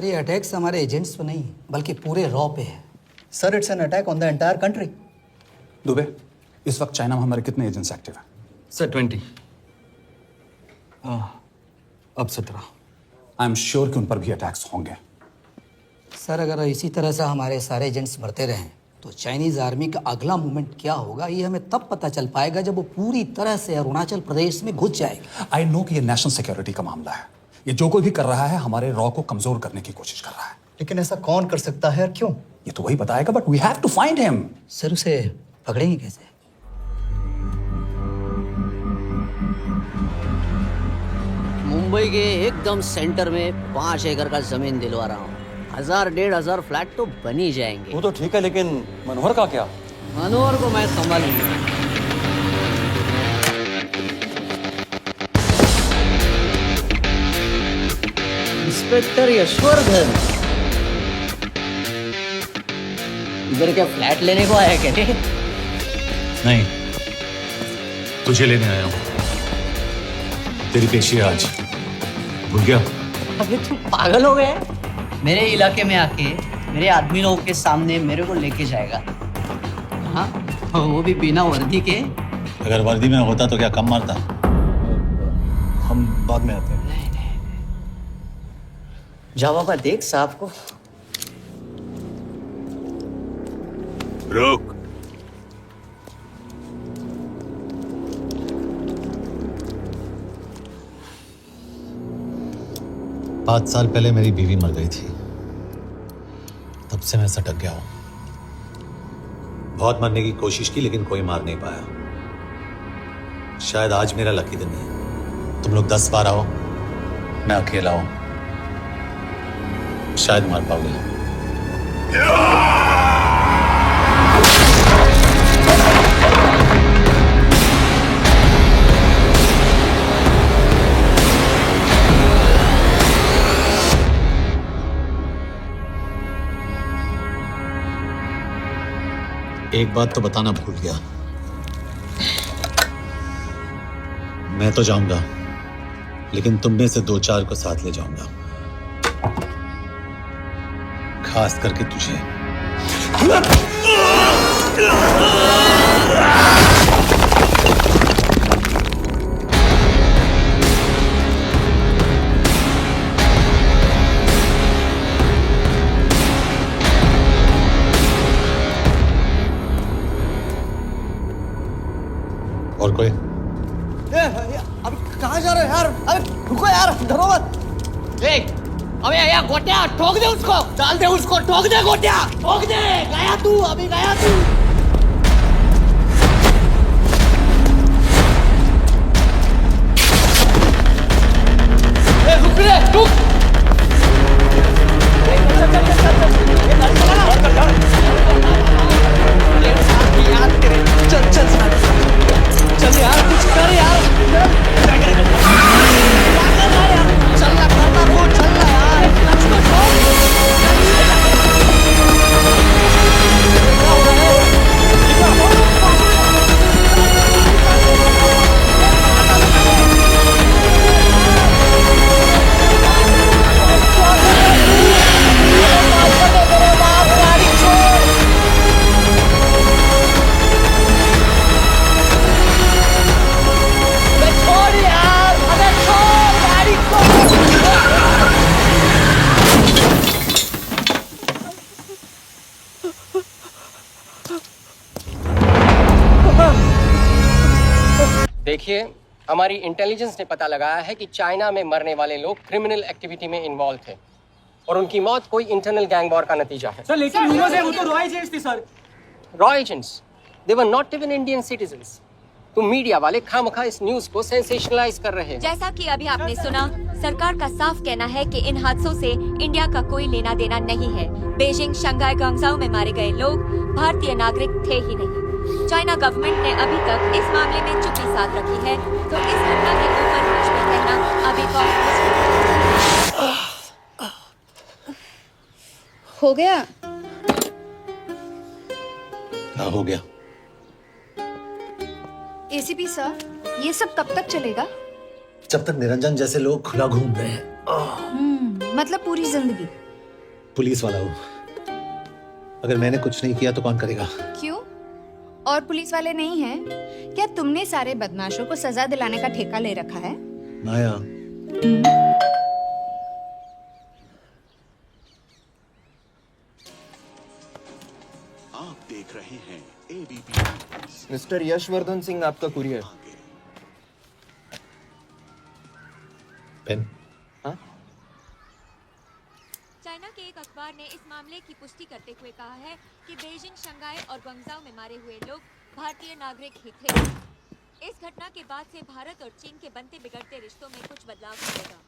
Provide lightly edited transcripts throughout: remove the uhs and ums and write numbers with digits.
Sir ये attacks हमारे agents पे नहीं बल्कि पूरे रॉ पे है। Sir it's an attack on the entire country. Dubey, इस वक्त चाइना में हमारे कितने एजेंट्स एक्टिव हैं? सर 20। अब 17। आई एम श्योर कि उन पर भी अटैक्स होंगे। सर अगर इसी तरह से हमारे सारे एजेंट्स बढ़ते रहें तो चाइनीज आर्मी का अगला मूवमेंट क्या होगा ये हमें तब पता चल पाएगा जब वो पूरी तरह से अरुणाचल प्रदेश में घुस जाएगी। आई नो कि ये नेशनल सिक्योरिटी का मामला है। ये जो कोई भी कर रहा है हमारे रॉ को कमजोर करने की कोशिश कर रहा है। लेकिन ऐसा कौन कर सकता है और क्यों? ये तो वही बताएगा, but we have to find him. Sir उसे पकड़ेंगे कैसे? मुंबई के एकदम सेंटर में 5 एकड़ का जमीन दिलवा रहा हूँ। 1000-1500 फ्लैट तो बन ही जाएंगे। वो तो ठीक है, लेकिन मनोहर का क्या? मनोहर को मैं संभालूंगा। इंस्पेक्टर यशवर्धन, इधर क्या फ्लैट लेने को आया क्या? नहीं, तुझे लेने आया हूं। तेरी पेशी है आज, भूल गया? अबे तुम पागल हो गए? मेरे इलाके में आके मेरे आदमी लोगों के सामने मेरे को लेके जाएगा? हाँ, वो भी बिना वर्दी के। अगर वर्दी में होता तो क्या कम मारता? हम बाद में आते हैं। जाओ बाबा, देख साहब को। रुक। पाँच साल पहले मेरी बीवी मर गई थी, तब से मैं सटक गया हूं। बहुत मरने की कोशिश की लेकिन कोई मार नहीं पाया। शायद आज मेरा लकी दिन है। तुम लोग 10 बार आओ, मैं अकेला हूं, शायद मार पाओगे। एक बात तो बताना भूल गया, मैं तो जाऊंगा लेकिन तुम में से 2-4 को साथ ले जाऊंगा, खास करके तुझे। और कोई? अभी कहाँ जा रहे हो यार? अबे रुको यार, डरो मत। देख, अबे यार गोटिया, ठोक दे उसको, डाल दे उसको, ठोक दे गोटिया, ठोक दे। गया तू, अभी गया तू। रुक रे, रुक। चल चल चल यार, कुछ कर यार। चलना करना वो, चलना यार। देखिए, हमारी इंटेलिजेंस ने पता लगाया है कि चाइना में मरने वाले लोग क्रिमिनल एक्टिविटी में इन्वॉल्व थे और उनकी मौत कोई इंटरनल गैंग वॉर का नतीजा है। सर लेकिन ह्यूमर्स है, वो तो रॉ एजेंट्स थे sir. Raw agents, they were not even Indian citizens. तुम मीडिया वाले खामखा इस न्यूज को सेंसेशनलाइज कर रहे हैं। जैसा कि अभी आपने सुना, सरकार का साफ कहना है कि इन हादसों से इंडिया का कोई लेना देना नहीं है। बीजिंग, शंघाई, ग्वांगझू में मारे गए लोग भारतीय नागरिक थे ही नहीं। चाइना गवर्नमेंट ने अभी तक इस मामले में चुप्पी साध रखी है, तो इस घटना के ऊपर कुछ भी कहना अभी हो गया। क्या हो गया? एसीपी सर, ये सब कब तक चलेगा? जब तक निरंजन जैसे लोग खुला घूम रहे हैं। मतलब पूरी जिंदगी? पुलिस वाला हूँ। अगर मैंने कुछ नहीं किया तो कौन करेगा? क्यों? और पुलिस वाले नहीं हैं? क्या तुमने सारे बदमाशों को सजा दिलाने का ठेका ले रखा है? माया, आप देख रहे हैं एबीपी। मिस्टर यशवर्धन सिंह आपका कुरियर। पेन। चाइना के एक अखबार ने इस मामले की पुष्टि करते हुए कहा है कि बीजिंग, शंघाई और ग्वांगझाओ में मारे हुए लोग भारतीय नागरिक ही थे। इस घटना के बाद से भारत और चीन के बनते बिगड़ते रिश्तों में कुछ बदलाव होगा।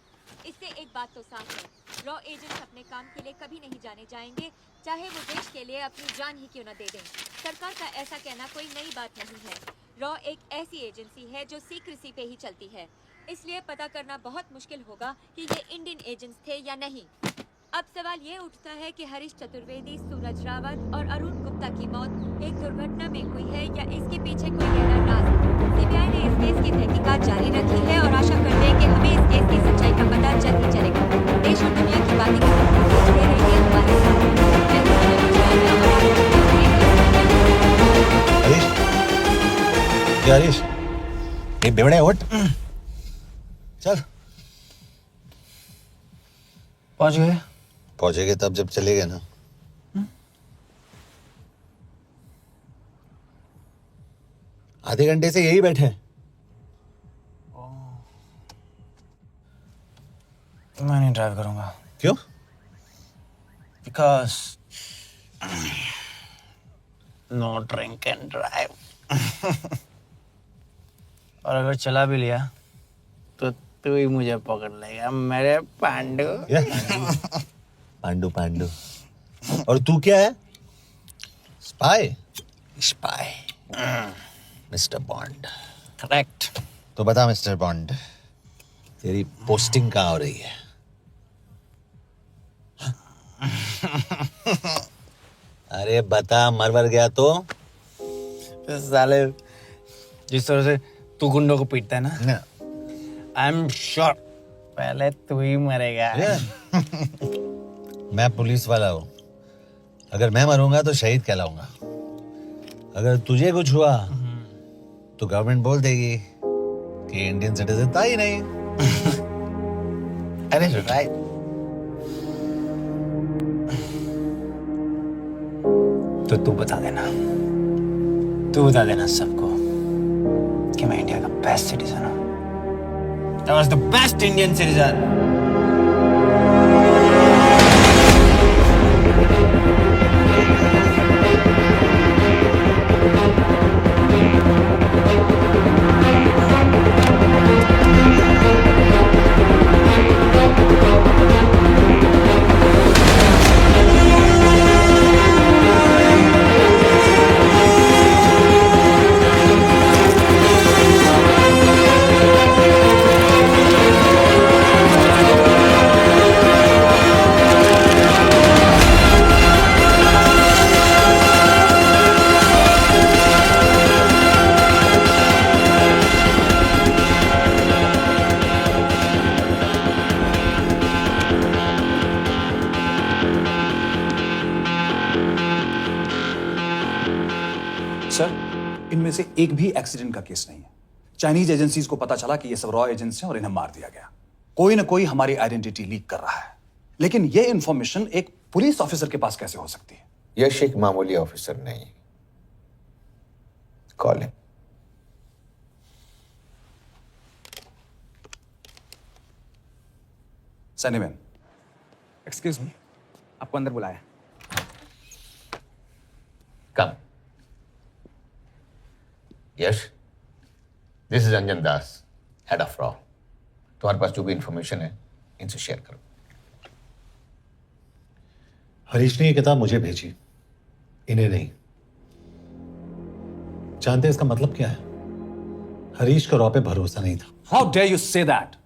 इससे एक बात तो साफ है, रॉ एजेंट्स अपने काम के लिए कभी नहीं जाने जाएंगे, चाहे वो देश के लिए अपनी जान ही क्यों न दे दें। सरकार का ऐसा कहना कोई नई बात नहीं है। रॉ एक ऐसी एजेंसी है जो सीक्रेसी पे ही चलती है, इसलिए पता करना बहुत मुश्किल होगा कि ये इंडियन एजेंट्स थे या नहीं। अब सवाल ये उठता है कि हरीश चतुर्वेदी, सूरज रावत और अरुण गुप्ता की मौत एक दुर्घटना में हुई है या इसके पीछे कोई गहरा राज है। सीबीआई ने इस केस की तहकीकात जारी रखी है और आशा करते हैं कि हमें इस केस की सच्चाई का पता जल्द ही चलेगा। देश और दुनिया की बातें दे रहिए हमारे साथ। हरीश, ये बेवड़े उठ, चल। पहुंचेंगे तब जब चलेगा ना। आधे घंटे से यही बैठे हैं। मैं नहीं ड्राइव करूंगा। क्यों? Because no drink and drive. और अगर चला भी लिया तो तू ही मुझे पकड़ लेगा मेरे पांडू। पांडू पांडू। और तू क्या है? Spy? Spy. Mister bond. Correct. तो बता मिस्टर बॉन्ड, तेरी पोस्टिंग कहाँ हो रही है? अरे बता, मरवर गया तो? साले जिस तरह से तू गुंडों को पीटता है ना, आई एम श्योर पहले तू ही मरेगा। मैं पुलिस वाला हूँ, अगर मैं मरूंगा तो शहीद कहलाऊंगा। अगर तुझे कुछ हुआ तो गवर्नमेंट बोल देगी कि इंडियन सिटीजन था ही नहीं। अरे राइट। तो तू बता देना सबको कि मैं इंडिया का बेस्ट सिटीजन हूँ। I was the best Indian citizen. Sir, इनमें से एक भी एक्सीडेंट का केस नहीं है। चाइनीज एजेंसीज को पता चला कि ये सब रॉ एजेंट्स हैं और इन्हें मार दिया गया। कोई ना कोई हमारी आइडेंटिटी लीक कर रहा है, लेकिन ये इंफॉर्मेशन एक पुलिस ऑफिसर के पास कैसे हो सकती है? यश एक मामूली ऑफिसर नहीं। Call him. Sunnyman, excuse me, आपको अंदर बुलाया। Come. Yash, this is Anjan Das, head of रॉ। तुम्हारे पास जो भी इंफॉर्मेशन है इनसे शेयर करो। हरीश ने ये किताब मुझे भेजी, इन्हें नहीं। जानते हैं इसका मतलब क्या है? हरीश का रॉ पे भरोसा नहीं था। How dare you say that?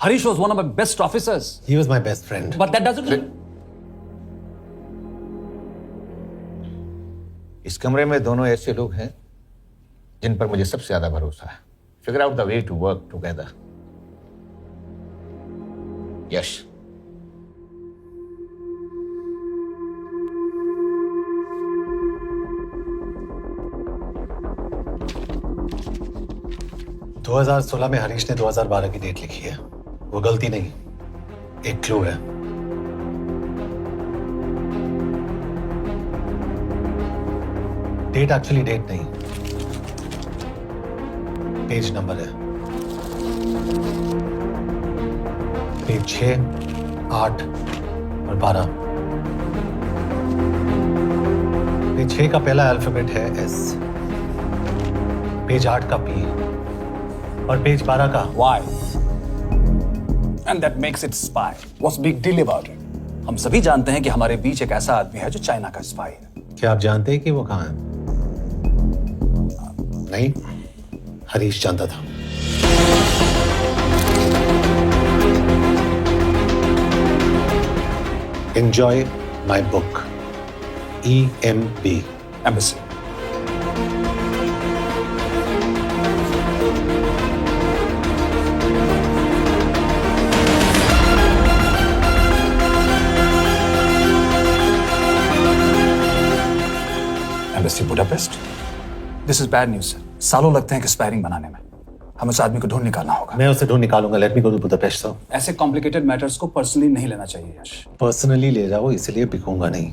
Harish was one of my best officers. He was my best friend. But that doesn't mean... इस कमरे में दोनों ऐसे लोग हैं जिन पर मुझे सबसे ज्यादा भरोसा है। Figure out the way to work together. Yash, 2016 में हरीश ने 2012 की डेट लिखी है। वो गलती नहीं, एक क्लू है। डेट एक्चुअली डेट नहीं, पेज नंबर है। पेज 6, 8 और 12। पेज 6 का पहला अल्फाबेट है S, पेज 8 का P और पेज 12 का Why? And that makes it spy. What's big deal about it? हम सभी जानते हैं कि हमारे बीच एक ऐसा आदमी है जो चाइना का स्पाई है। क्या आप जानते हैं कि वो कहाँ है? नहीं, हरीश जानता था। Enjoy my book. EMB. Embassy. Embassy Budapest. This is bad news, sir. सालों लगते हैं कि स्पायरिंग बनाने में। हमें उस आदमी को ढूंढ निकालना होगा। मैं उसे ढूंढ निकालूंगा। Let me go to Budapest sir. ऐसे कॉम्प्लिकेटेड मैटर्स को पर्सनली नहीं लेना चाहिए यश। पर्सनली ले जाओ, इसलिए बिकूंगा नहीं।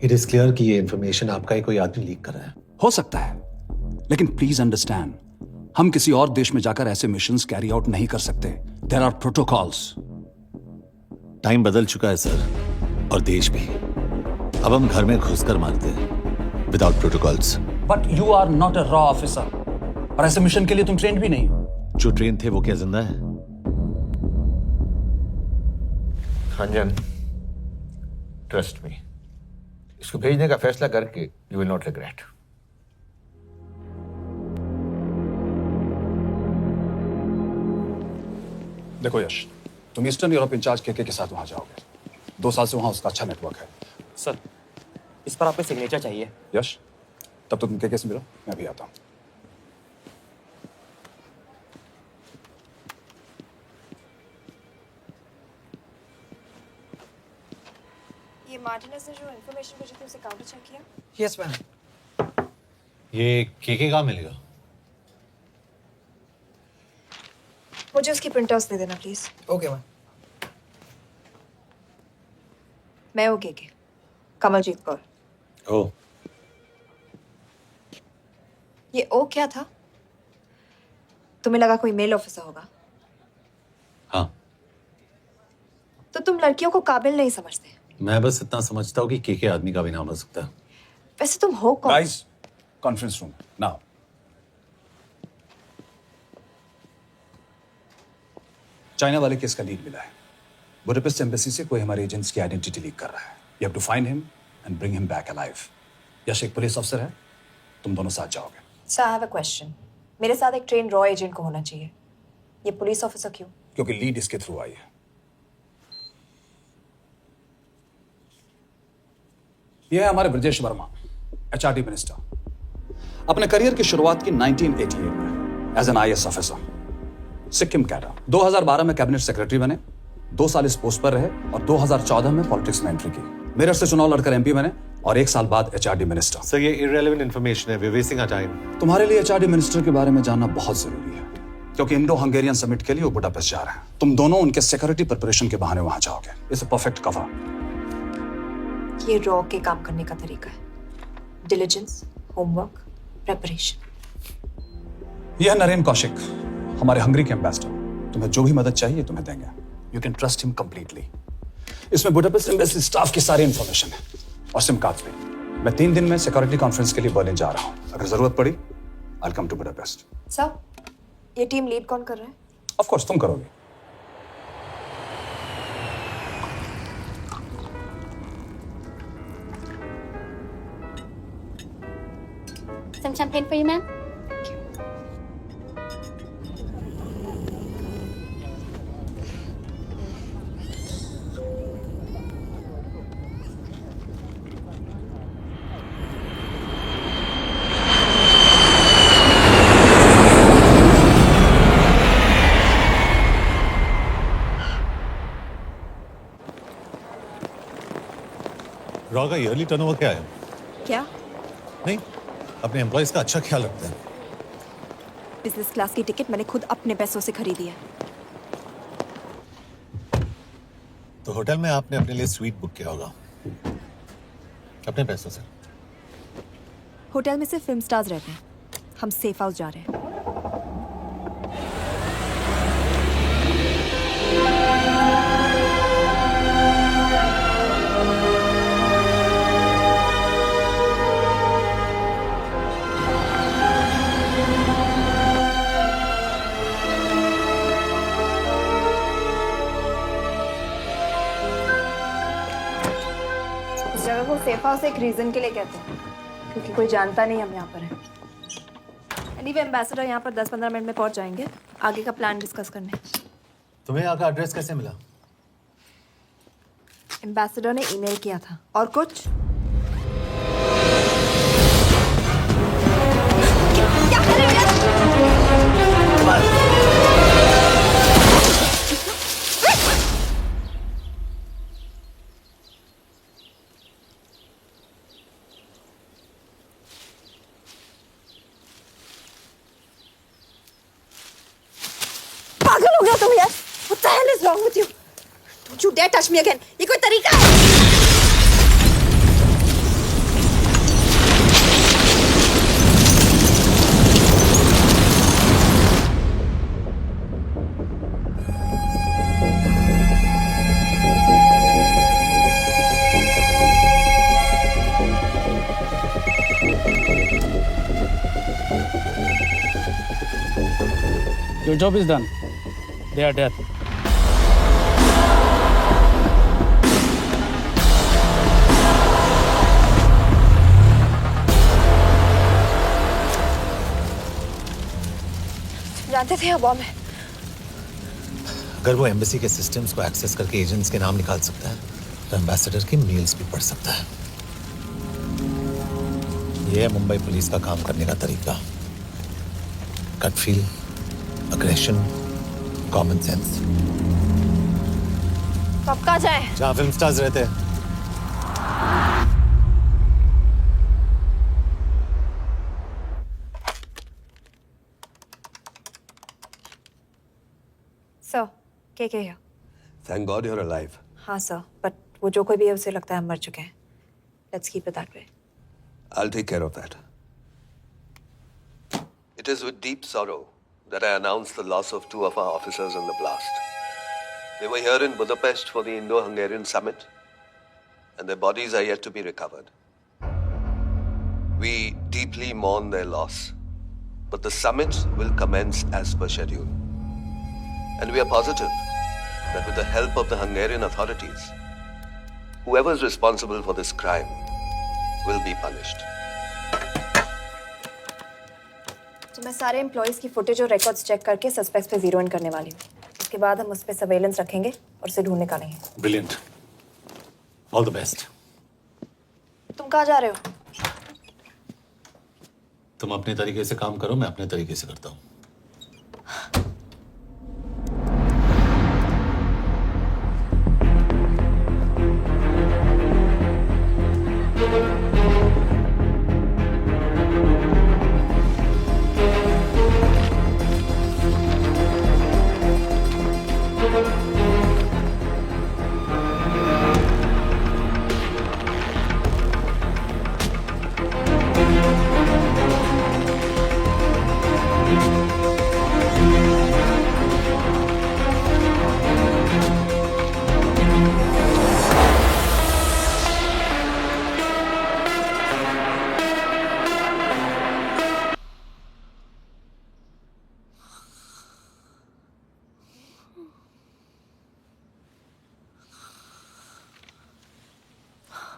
इट इज क्लियर कि ये इंफॉर्मेशन आपका ही कोई आदमी लीक कर रहा है। हो सकता है, लेकिन प्लीज अंडरस्टैंड, हम किसी और देश में जाकर ऐसे मिशंस कैरी आउट नहीं कर सकते। There are protocols. टाइम बदल चुका है सर, और देश भी। अब हम घर में घुसकर मारते हैं without protocols. But you are not a रॉ ऑफिसर, और ऐसे मिशन के लिए तुम ट्रेंड भी नहीं हो। जो ट्रेन थे वो क्या जिंदा है? अंजन, ट्रस्ट मी, इसको भेजने का फैसला करके यू विल नॉट रिग्रेट। देखो यश, तुम ईस्टर्न यूरोप इंचार्ज के साथ वहां जाओगे। 2 साल से वहां उसका अच्छा नेटवर्क है। सर, इस पर आपके सिग्नेचर चाहिए। यश, तब तो तुम के से मिलो, मैं भी आता हूं। ये मार्टिनेज ने जो इन्फॉर्मेशन भेजी थी उसे काउंटर चेक किया? Yes ma'am. ये के कहाँ मिलेगा? मुझे उसकी प्रिंटआउट्स दे देना प्लीज। Okay ma'am. मैं हूँ के कमलजीत कौर। ओ, ये ओ क्या था? तुम्हें लगा कोई मेल ऑफिसर होगा? हाँ। तो तुम लड़कियों को काबिल नहीं समझते। मैं बस इतना समझता हूँ कि के आदमी का भी नाम हो सकता है। वैसे तुम हो कौन? Guys, conference room now. China वाले केस का लीड मिला है। बुडापेस्ट एम्बेसी से कोई हमारे एजेंट्स की आइडेंटिटी लीक कर रहा है। You have to find him and bring him back alive. Yash एक पुलिस अफसर है, तुम दोनों साथ जाओगे। Sir, I have a question. मेरे साथ एक ट्रेन रॉ एजेंट को होना चाहिए। ये पुलिस ऑफिसर क्यों? क्योंकि लीड इसके थ्रू आई है। यह है हमारे ब्रजेश वर्मा, एचआरडी मिनिस्टर। अपने करियर की शुरुआत की 1988 में as an IAS officer, Sikkim cadre. 2012 में कैबिनेट सेक्रेटरी बने, 2 साल इस पोस्ट पर रहे और 2014 में पॉलिटिक्स में एंट्री की। मेरठ से चुनाव लड़कर एमपी बने और 1 साल बाद एचआरडी मिनिस्टर। सर, ये इररिलेवेंट इंफॉर्मेशन है, we are wasting our time. तुम्हारे लिए एचआरडी मिनिस्टर के बारे में जानना बहुत जरूरी है, क्योंकि इंडो हंगेरियन समिट के लिए वो बुडापेस्ट जा रहे हैं। तुम दोनों उनके सिक्योरिटी प्रिपरेशन के बहाने वहां जाओगे। It's a perfect cover. ये रॉ के काम करने का तरीका है। Diligence, homework, preparation. यह नरेन कौशिक, हमारे हंगरी के एम्बेसडर। तुम्हें जो भी मदद चाहिए तुम्हें देंगे। You can trust him completely. इसमें बुडापेस्ट एम्बेसी स्टाफ की सारी इंफॉर्मेशन है और सिम कार्ड्स भी। मैं 3 दिन में सिक्योरिटी कॉन्फ्रेंस के लिए बर्लिन जा रहा हूं। अगर जरूरत पड़ी I will come to Budapest. Sir, ये टीम लीड कौन कर रहा है? ऑफ कोर्स तुम करोगे। Some champagne for you, ma'am. Raw का ईयरली टर्नओवर क्या है? क्या? नहीं, अपने एम्प्लॉइज का अच्छा ख्याल रखते हैं। बिजनेस क्लास की टिकट मैंने खुद अपने पैसों से खरीदी है। तो होटल में आपने अपने लिए स्वीट बुक किया होगा अपने पैसों से। होटल में सिर्फ फिल्म स्टार्स रहते हैं, हम सेफ हाउस जा रहे हैं। इस जगह को सेफ हाउस एक रीजन के लिए कहते हैं, क्योंकि कोई जानता नहीं हम यहाँ पर हैं। एनीवे एम्बेसडर यहाँ पर 10-15 मिनट में पहुँच जाएंगे आगे का प्लान डिस्कस करने। तुम्हें यहाँ का एड्रेस कैसे मिला? एम्बेसडर ने ईमेल किया था। और कुछ? क्या कर रहे हो यार? पागल हो गया तुम यार? What the hell is wrong with you? Don't you dare touch me again. ये कोई तरीका है? Your job is done. They are dead. जानते थे बॉम्ब है। अगर वो एम्बेसी के सिस्टम्स को एक्सेस करके एजेंट्स के नाम निकाल सकता है तो एम्बेसडर की मेल्स भी पढ़ सकता है। ये है मुंबई पुलिस का काम करने का तरीका। Gut feel, aggression, common sense. कब कहाँ जाए? जहाँ फिल्म स्टार्स रहते हैं। सर, क्या है? Thank God you're alive. हाँ सर, बट वो जो कोई भी है उसे लगता है हम मर चुके हैं। Let's keep it that way. I'll take care of that. It is with deep sorrow that I announce the loss of 2 of our officers in the blast. They were here in Budapest for the Indo-Hungarian summit, and their bodies are yet to be recovered. We deeply mourn their loss, but the summit will commence as per schedule. And we are positive that with the help of the Hungarian authorities, whoever is responsible for this crime will be punished. तो मैं सारे employees की footage और records check करके suspects पे zero in करने वाली हूँ। उसके बाद हम उस पे सर्वेलेंस रखेंगे और उसे ढूंढ निकालेंगे। Brilliant, all the best. तुम कहाँ जा रहे हो? तुम अपने तरीके से काम करो, मैं अपने तरीके से करता हूँ।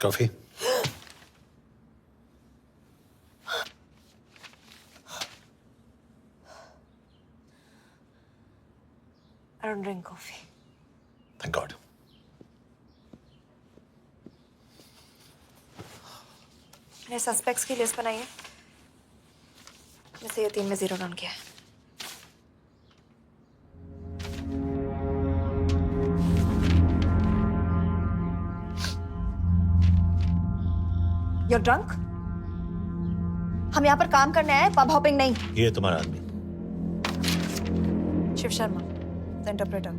Coffee? I don't drink coffee. Thank God. मैंने सस्पेक्ट्स की लिस्ट बनाई है। जैसे ये 3 में जीरो डाउन किया है। You're drunk? हम यहाँ पर काम करने आए, पब हॉपिंग नहीं। ये तुम्हारा आदमी शिव शर्मा, द इंटरप्रेटर।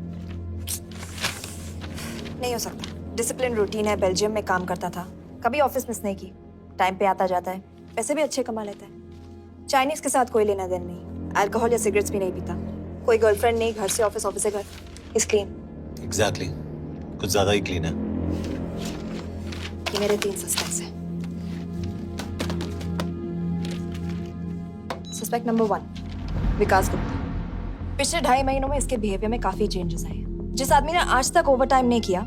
नहीं हो सकता। डिसिप्लिन रूटीन है, बेल्जियम में काम करता था, कभी ऑफिस मिस नहीं की, टाइम पे आता जाता है, पैसे भी अच्छे कमा लेता है। चाइनीज के साथ कोई लेना देना नहीं, अल्कोहल या सिगरेट्स भी नहीं पीता, कोई गर्लफ्रेंड नहीं, घर से ऑफिस, ऑफिस से घर। Is clean. एग्जैक्टली, कुछ ज्यादा ही क्लीन है। ये मेरे 3 सस्पेक्ट्स हैं। सस्पेक्ट नंबर 1, विकास गुप्ता। पिछले 2.5 महीनों में इसके बिहेवियर में काफी चेंजेस आए हैं। जिस आदमी ने आज तक ओवर टाइम नहीं किया,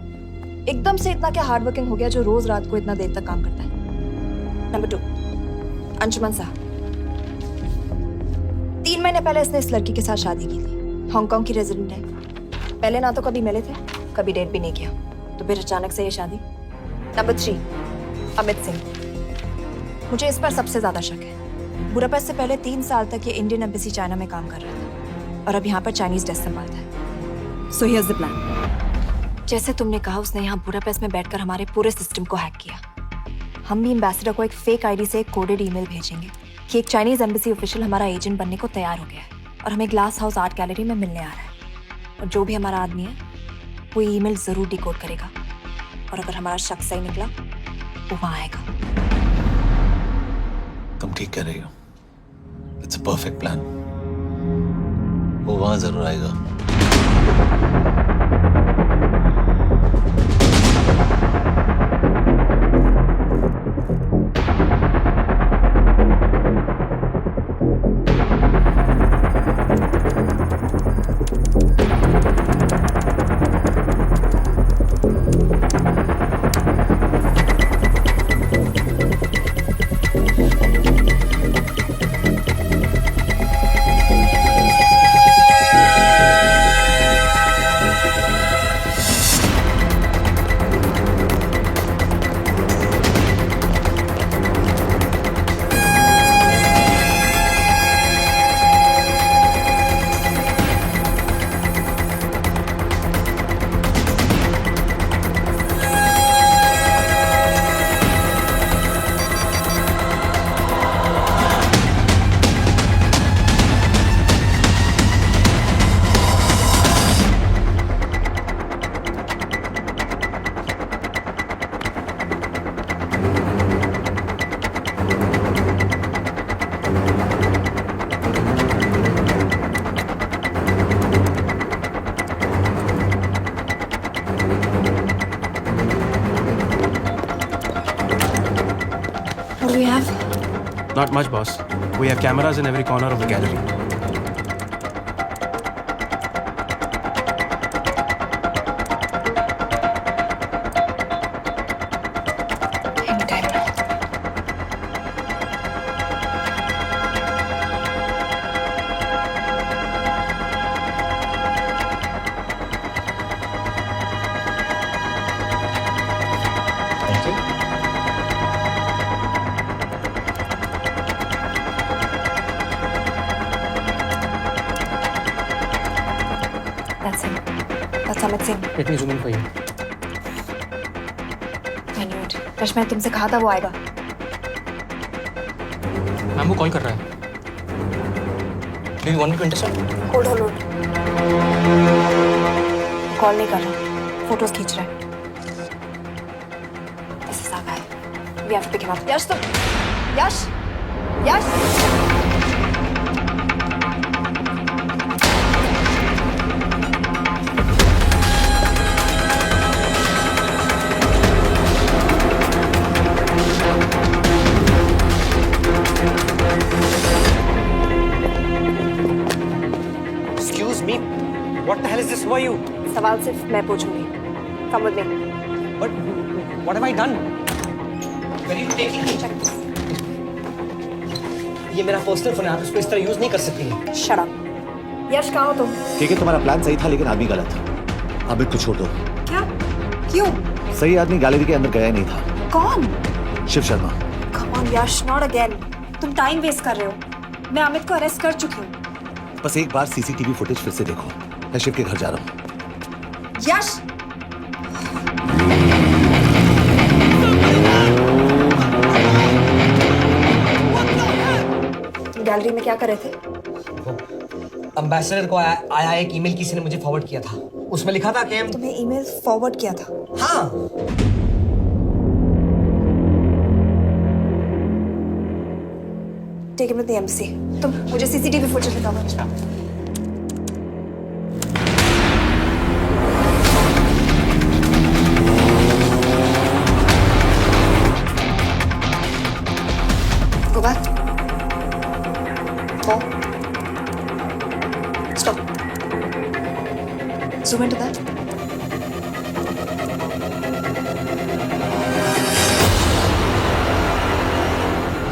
एकदम से इतना क्या हार्ड वर्किंग हो गया जो रोज रात को इतना देर तक काम करता है। नंबर 2, अंशुमन साहब। 3 महीने पहले इसने इस लड़की के साथ शादी की थी, हांगकांग की रेजिडेंट है। पहले ना तो कभी मिले थे, कभी डेट भी नहीं किया, तो फिर अचानक से ये शादी। नंबर 3, अमित सिंह। मुझे इस पर सबसे ज्यादा शक है। बुडापेस्ट से पहले 3 साल तक ये इंडियन एम्बेसी चाइना में काम कर रहा था और अब यहाँ पर चाइनीज डेस्क संभालता है। So here's the plan. जैसे तुमने कहा, उसने यहाँ बुडापेस्ट में बैठकर हमारे पूरे सिस्टम को हैक किया। हम भी एम्बेसडर को एक फेक आईडी से एक कोडेड ईमेल भेजेंगे कि एक चाइनीज एम्बेसी ऑफिशियल हमारा एजेंट बनने को तैयार हो गया है और हमें ग्लास हाउस आर्ट गैलरी में मिलने आ रहा है। और जो भी हमारा आदमी है वो ईमेल जरूर डिकोड करेगा और अगर हमारा शक सही निकला वो वहां आएगा। तुम ठीक कह रही हो। It's a perfect plan. वो वहां जरूर आएगा। What do we have? Not much, boss. We have cameras in every corner of the gallery. Anytime now. That's him. That's Amit Singh. Let me zoom in for you. I knew it. Rush, मैंने तुमसे कहा था वो आएगा। Ma'am वो call कर रहा है। Do you want me to intercept? Hold. Call नहीं कर रहा, फोटोज खींच रहा है। This is our guy. We have to pick him up. यश तो, यश। Excuse me. What the hell is this? Who are you? सवाल सिर्फ मैं पूछूंगी। Come with me. But what have I done? Where are you taking me? ये मेरा personal phone है, आप इसको इस तरह यूज नहीं कर सकती हैं। Shut up. यश, कहाँ हो तुम? ठीक है, तुम्हारा प्लान सही था लेकिन आदमी गलत। अब को छोड़ दो। क्या? क्यों? सही आदमी गैलरी के अंदर गया ही नहीं था। कौन? Shiv Sharma. Come on Yash, not again. तुम टाइम वेस्ट कर रहे हो। मैं अमित को अरेस्ट कर चुकी हूँ। बस एक बार सीसीटीवी फुटेज फिर से देखो। मैं शिव के घर जा रहा हूँ। यश! गैलरी में क्या कर रहे थे? एम्बेसडर को आया एक ईमेल किसी ने मुझे फॉरवर्ड किया था, उसमें लिखा था कि हम तुम्हें ईमेल फॉरवर्ड किया था? हाँ। Take it with the embassy. तुम मुझे सीसीटीवी फुटेज दिखाओ। Go back. Four. Stop. Zoom into that.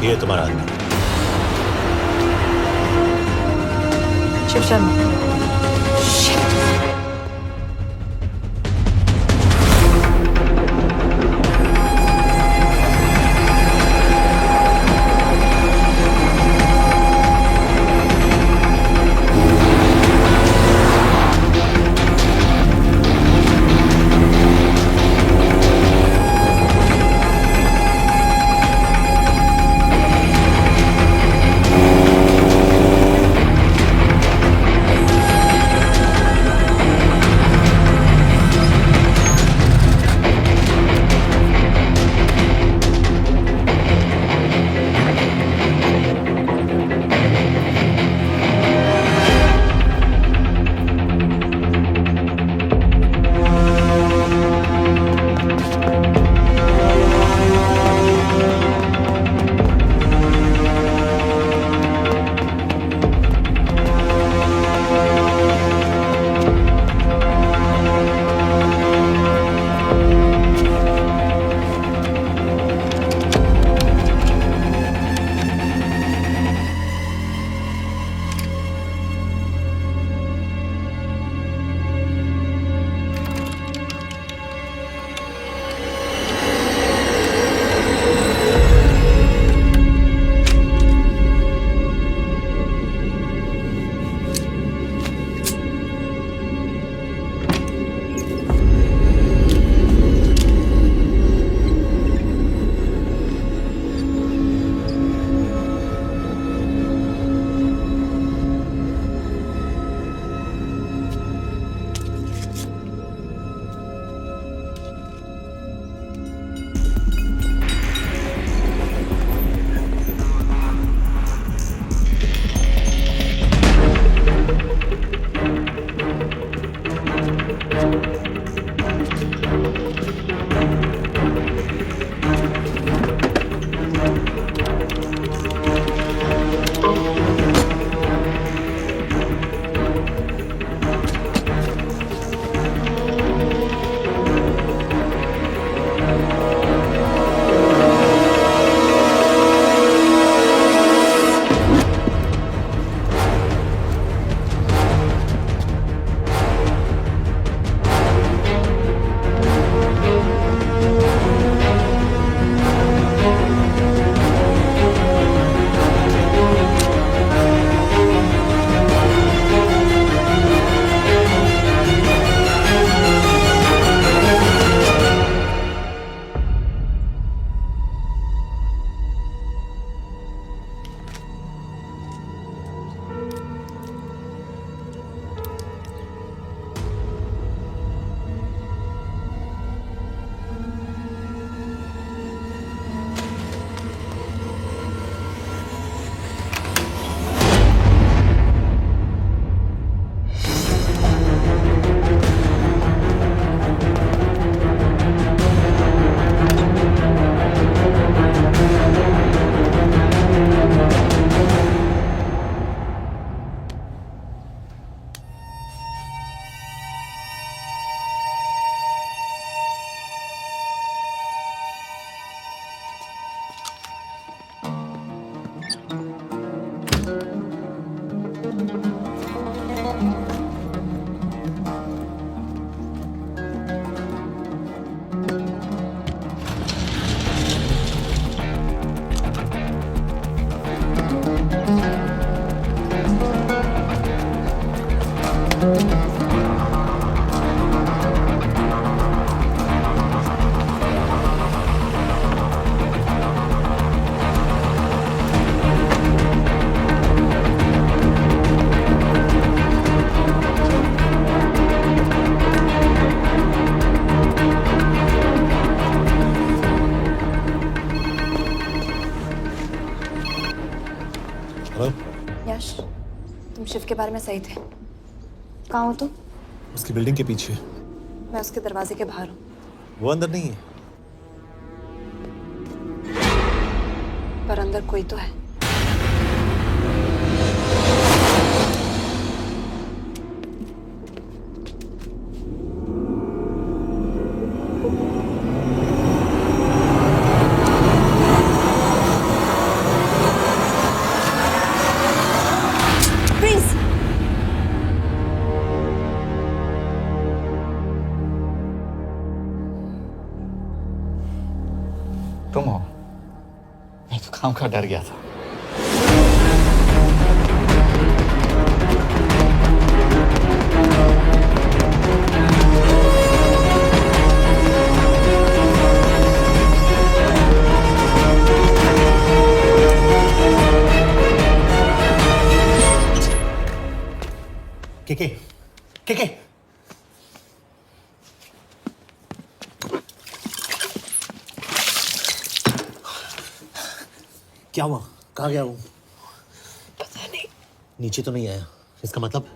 ये तुम्हारा आदमी। शिव शर्मा। के बारे में सही थे। कहाँ हो तुम? उसकी बिल्डिंग के पीछे। मैं उसके दरवाजे के बाहर हूँ। वो अंदर नहीं है। पर अंदर कोई तो है। तुम हो? मैं तो काम का डर गया था। के क्या हुआ? कहाँ गया वो? पता नहीं। नीचे तो नहीं आया, इसका मतलब?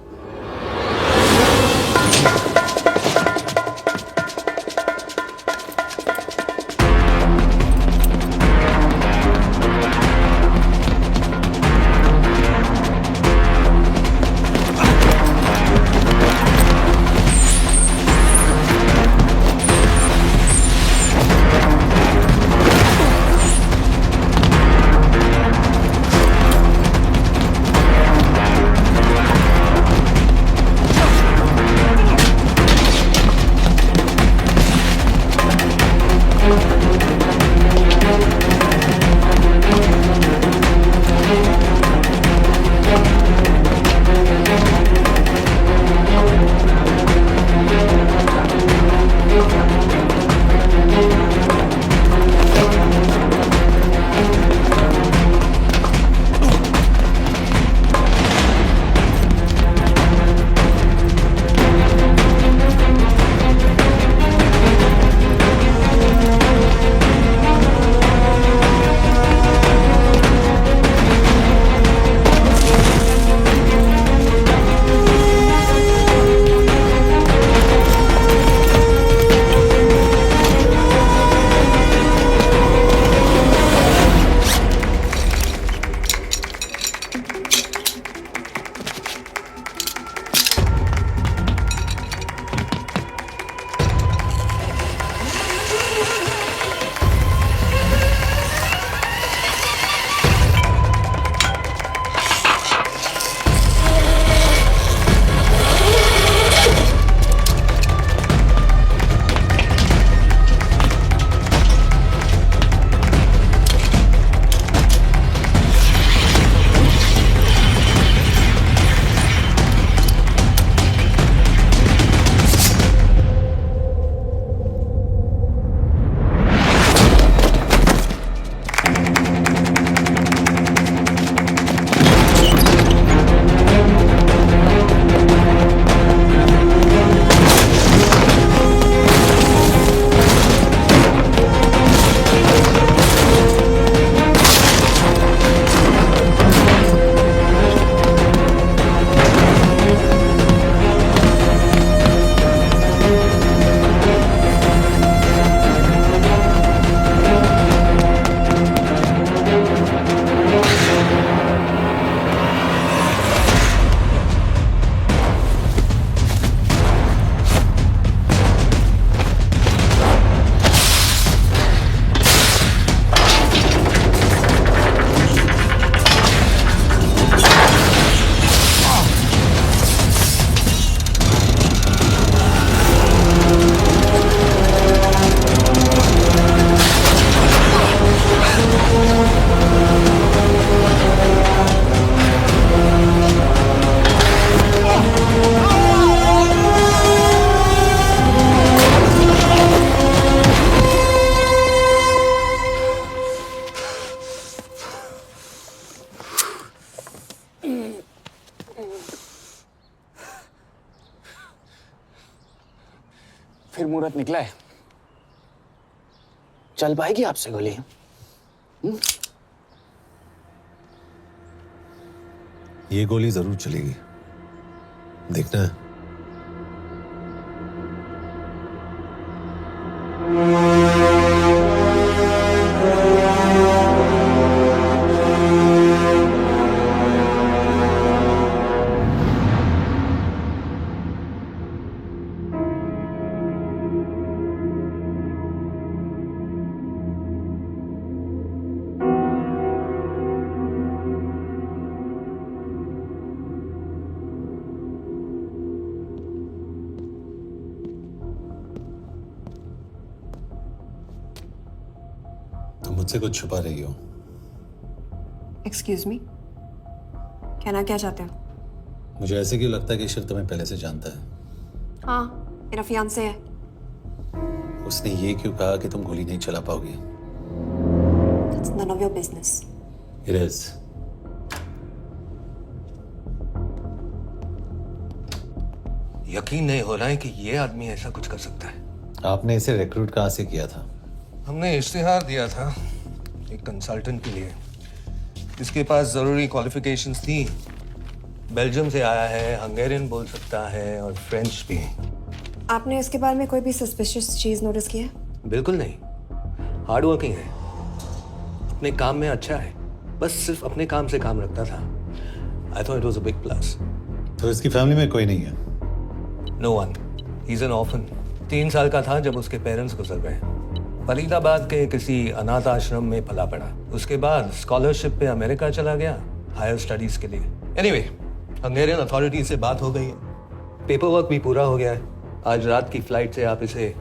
फिर मुहूर्त निकला है। चल पाएगी आपसे गोली? ये गोली जरूर चलेगी। देखना तुम मुझसे कुछ छुपा रही हो। एक्सक्यूज मी, कहना क्या चाहते हो? मुझे ऐसे क्यों लगता है कि शिव तुम्हें पहले से जानता है? हाँ, मेरा फियांसे है। उसने ये क्यों कहा कि तुम गोली नहीं चला पाओगी? It's none of your business. It is. यकीन नहीं हो रहा है कि ये आदमी ऐसा कुछ कर सकता है। आपने इसे रिक्रूट कहाँ से किया था? हमने इश्तिहार दिया था एक कंसल्टेंट के लिए। इसके पास जरूरी क्वालिफिकेशंस थी। बेल्जियम से आया है, हंगेरियन बोल सकता है और फ्रेंच भी। आपने इसके बारे में कोई भी सस्पिशियस चीज नोटिस की है? बिल्कुल नहीं, हार्ड वर्किंग है, अपने काम में अच्छा है, बस सिर्फ अपने काम से काम रखता था। I thought it was a big plus. तो इसकी फैमिली में कोई नहीं है? No one, he is an orphan. 3 साल का था जब उसके पेरेंट्स गुजर गए। फरीदाबाद के किसी अनाथ आश्रम में पला पड़ा। उसके बाद स्कॉलरशिप पे अमेरिका चला गया हायर स्टडीज के लिए। एनीवे, हंगेरियन अथॉरिटी से बात हो गई है, पेपर वर्क भी पूरा हो गया है। आज रात की फ्लाइट से आप इसे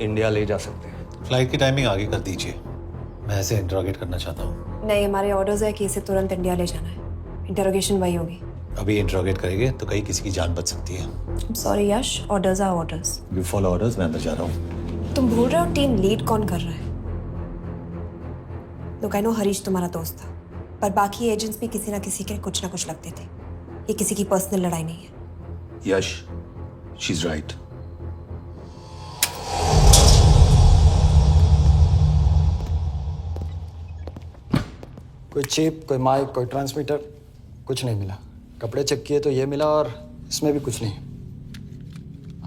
इंडिया ले जा सकते हैं। फ्लाइट की टाइमिंग आगे कर दीजिए, मैं इसे इंट्रोगेट करना चाहता हूँ। नहीं, हमारे ऑर्डर्स है कि इसे तुरंत इंडिया ले जाना है। इंटरोगेशन वही होगी। अभी इंट्रोगेट करेंगे तो कहीं किसी की जान बच सकती है। Sorry Yash, orders are orders. You follow orders, मैं अंदर जा रहा हूँ। तुम भूल रहे हो टीम लीड कौन कर रहा है? लोग आई नो हरीश तुम्हारा दोस्त था, पर बाकी एजेंट्स भी किसी ना किसी के कुछ ना कुछ लगते थे। ये किसी की पर्सनल लड़ाई नहीं है। यश, शी इज राइट। कोई चिप, कोई माइक, कोई ट्रांसमीटर, कुछ नहीं मिला। कपड़े चेक किए तो ये मिला और इसमें भी कुछ नहीं।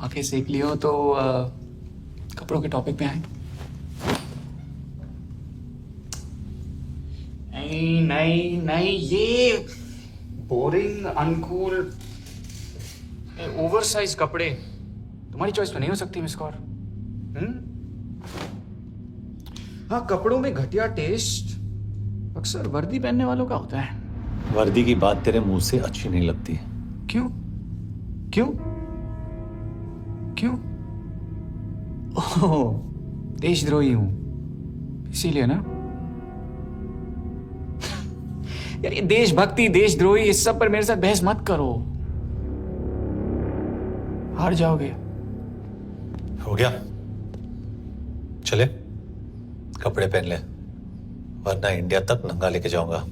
आंखें सेक लियो तो कपड़ों के टॉपिक पे आए। नहीं नहीं नहीं, ये बोरिंग, अनकूल, ओवरसाइज कपड़े तुम्हारी चॉइस पे नहीं हो सकती मिस कौर। हाँ, कपड़ों में घटिया टेस्ट अक्सर वर्दी पहनने वालों का होता है। वर्दी की बात तेरे मुंह से अच्छी नहीं लगती। क्यों क्यों क्यों? ओह, देशद्रोही हूं इसीलिए ना। यार ये देशभक्ति, देशद्रोही, इस सब पर मेरे साथ बहस मत करो, हार जाओगे। हो गया, चले कपड़े पहन ले, वरना इंडिया तक नंगा लेके जाऊंगा।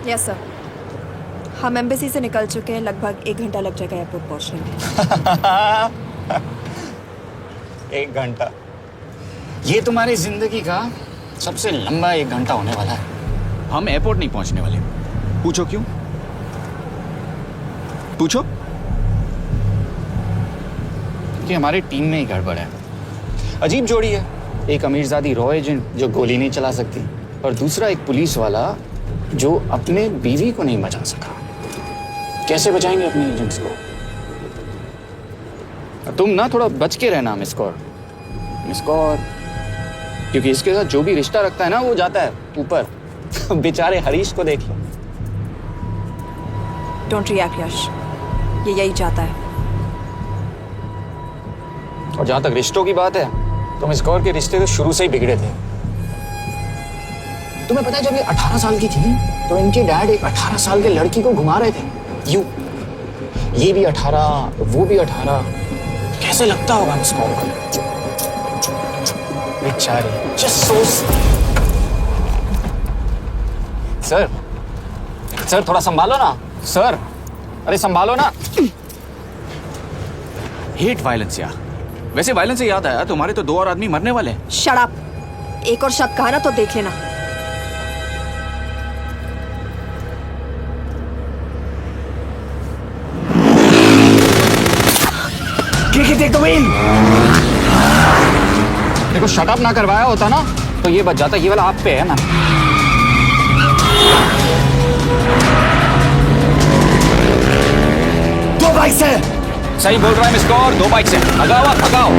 यस सर, हम एम्बेसी से निकल चुके हैं। लगभग 1 घंटा लग जाएगा एयरपोर्ट पहुंचने में। 1 घंटा? ये तुम्हारी जिंदगी का सबसे लंबा 1 घंटा होने वाला है। हम एयरपोर्ट नहीं पहुंचने वाले। पूछो क्यों? पूछो। कि हमारी टीम में ही गड़बड़ है। अजीब जोड़ी है, एक अमीरजादी रॉ एजेंट जो गोली नहीं चला सकती, और दूसरा एक पुलिस वाला जो अपने बीवी को नहीं बचा सका। कैसे बचाएंगे अपने एजेंट्स को? तुम ना थोड़ा बच के रहना मिस कौर, क्योंकि इसके साथ जो भी रिश्ता रखता है ना वो जाता है ऊपर। बेचारे हरीश को देख लो। डोंट रिएक्ट यश, ये यही चाहता है। और जहां तक रिश्तों की बात है तो मिस कौर के रिश्ते तो शुरू से ही बिगड़े थे। तुम्हें पता है जब ये 18 साल की थी तो इनके डैड एक 18 साल के लड़की को घुमा रहे थे यू। ये भी 18, वो भी 18। कैसे लगता होगा मिस कॉल को? बेचारी। Just so. सर थोड़ा संभालो ना सर। अरे संभालो ना। हेट वायलेंस यार। वैसे वायलेंस से याद आया, तुम्हारे तो 2 और आदमी मरने वाले हैं। Shut up. एक और शब्द कहा ना तो देख लेना। देखो शट अप ना करवाया होता ना तो ये बच जाता। ये वाला आप पे है ना। दो बाइक से। सही बोल रहा है मिस कौर, 2 बाइक से। भगाओ आप, भगाओ।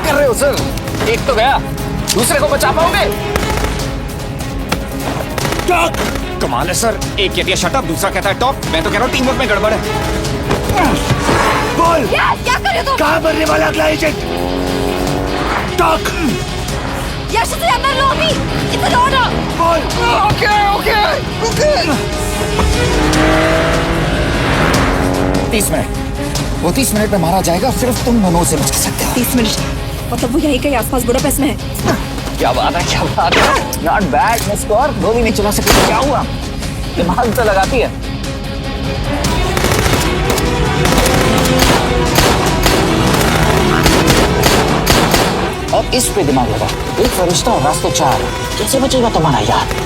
कर रहे हो सर? एक तो गया, दूसरे को बचा पाओगे? कमाल है सर। एक कहती है शट अप, दूसरा कहता है टॉप। मैं तो कह रहा हूँ टीम वर्क में गड़बड़ है। बोल क्या कर रहे हो तुम? कहाँ मरने वाला अगला एजेंट? टॉक। यश से अंदर लो अभी। इधर लो ना। बोल। Okay 30 minute. वो 30 मिनट में मारा जाएगा। सिर्फ तुम दोनों से बच सकते हो। 30 मिनट मतलब वो यहीं कहीं आसपास बुडापेस्ट में है। क्या बात है, क्या बात है। Not bad miss Kaur. गोली नहीं चला सकती। क्या हुआ? दिमाग तो लगाती है। अब इस पे दिमाग लगा। एक फरिश्ता और रास्ते 4। कैसे बचेगा तुम्हारा यार?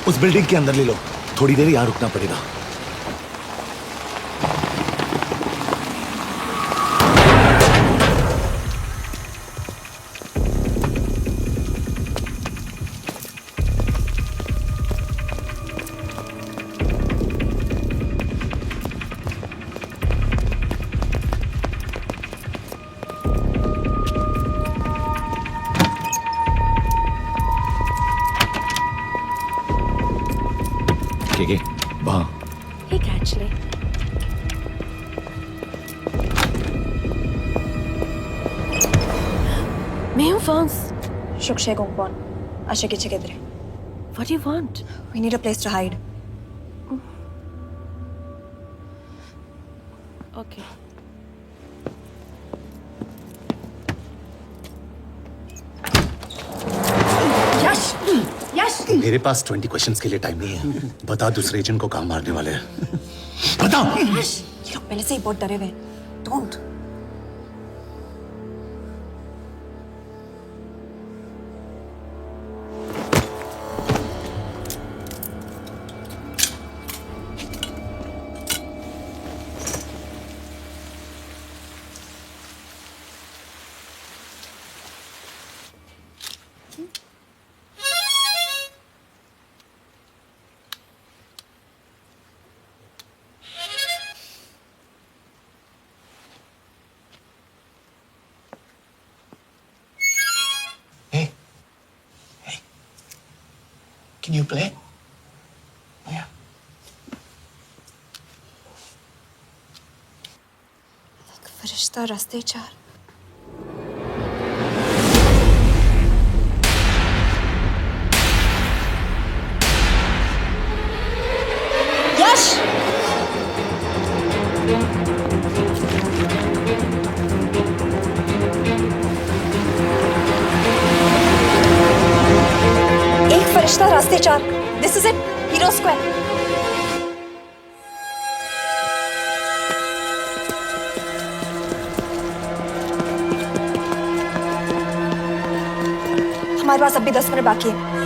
उस बिल्डिंग के अंदर ले लो। थोड़ी देर यहाँ रुकना पड़ेगा। वहाँ Hey, actually. मैं हूँ फ्रांस। शुक्शे गोंगपॉन। आशा की जगह इधर है। What do you want? We need a place to hide. Okay. यश, यश। मेरे पास 20 क्वेश्चंस के लिए टाइम नहीं है। बता दूसरे एजेंट को कहाँ मारने वाले हैं। बता। यश, ये लोग पहले से ही बहुत डरे हुए हैं। Don't. Can you play? Oh, yeah. फरिश्ता रास्ते चार। यश! एक फरिश्ता रास्ते चार। This is it. Hero Square. हमारे पास अभी 10 मिनट बाकी है।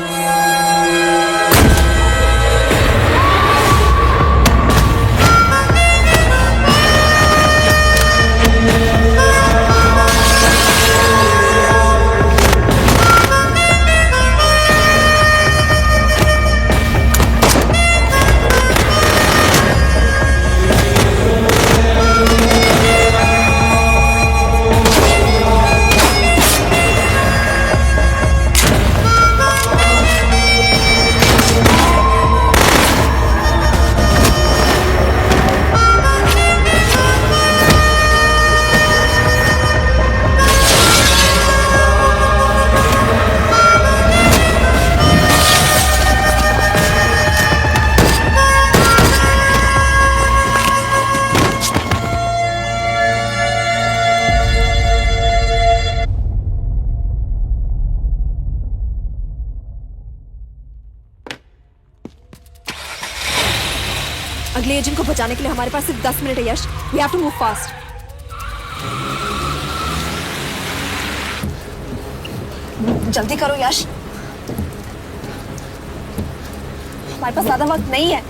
अगले एजेंट को बचाने के लिए हमारे पास सिर्फ 10 मिनट है Yash. We have to move fast. जल्दी करो यश, हमारे पास ज्यादा वक्त नहीं है।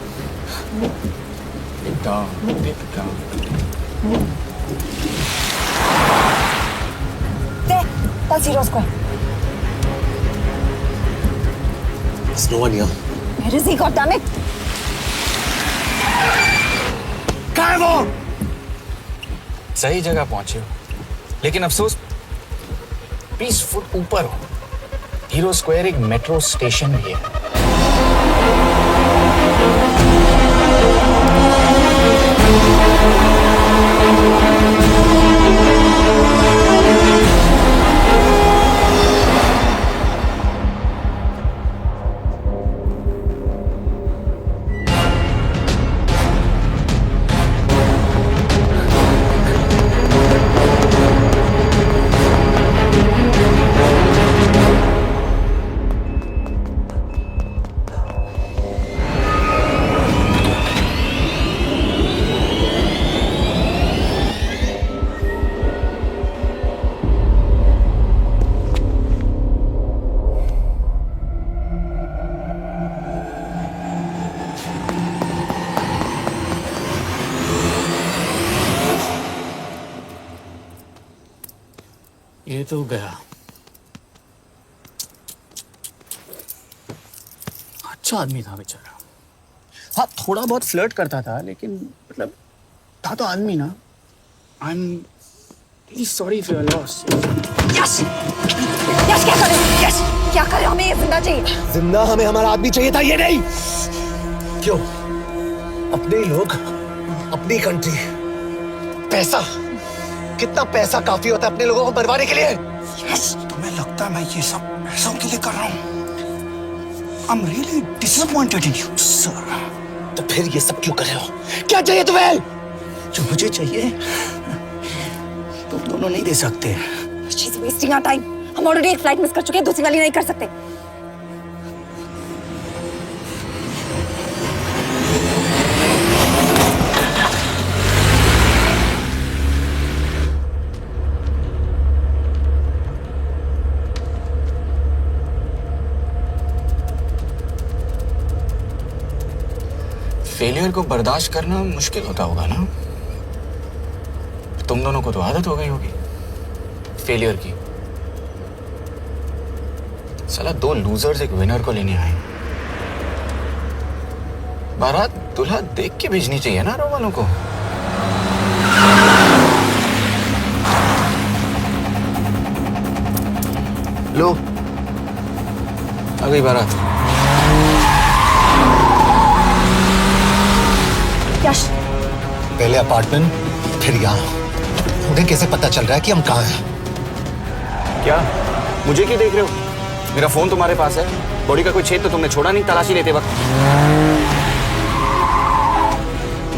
That's Hero Square. There's no one here. Where is he? God damn it! कहाँ है वो? सही जगह पहुंचे हो, लेकिन अफसोस 20 फुट ऊपर हो। हीरो स्क्वायर एक मेट्रो स्टेशन भी है। ये तो गया। अच्छा आदमी था बेचारा। हाँ, थोड़ा बहुत फ्लर्ट करता था, लेकिन मतलब था तो आदमी ना। I am really sorry for your loss. Yash! Yash क्या करे? यश क्या करे? हमें ये जिंदा चाहिए। जिंदा हमें हमारा आदमी चाहिए था, ये नहीं। क्यों? अपने ही लोग, अपनी कंट्री, पैसा। कितना पैसा काफी होता है अपने लोगों को मरवाने के लिए? यस, तुम्हें लगता है मैं ये सब पैसों के लिए कर रहा हूँ? आई am really disappointed in you sir. तो फिर ये सब क्यों कर रहे हो? क्या चाहिए तुम्हें? जो मुझे चाहिए तुम दोनों नहीं दे सकते। She's wasting our time. हम ऑलरेडी एक फ्लाइट मिस कर चुके हैं, दूसरी वाली नहीं कर सकते। फेलियर को बर्दाश्त करना मुश्किल होता होगा ना? तुम दोनों को तो आदत हो गई होगी फेलियर की। साला 2 लूजर्स एक विनर को लेने आए। बारात दूल्हा देख के भेजनी चाहिए ना रो वालों को। लो, आ गई बारात। यश, पहले अपार्टमेंट, फिर यहाँ। उन्हें कैसे पता चल रहा है कि हम कहाँ हैं? क्या मुझे क्यों देख रहे हो? मेरा फोन तुम्हारे पास है। बॉडी का कोई छेद तो तुमने छोड़ा नहीं तलाशी लेते वक्त।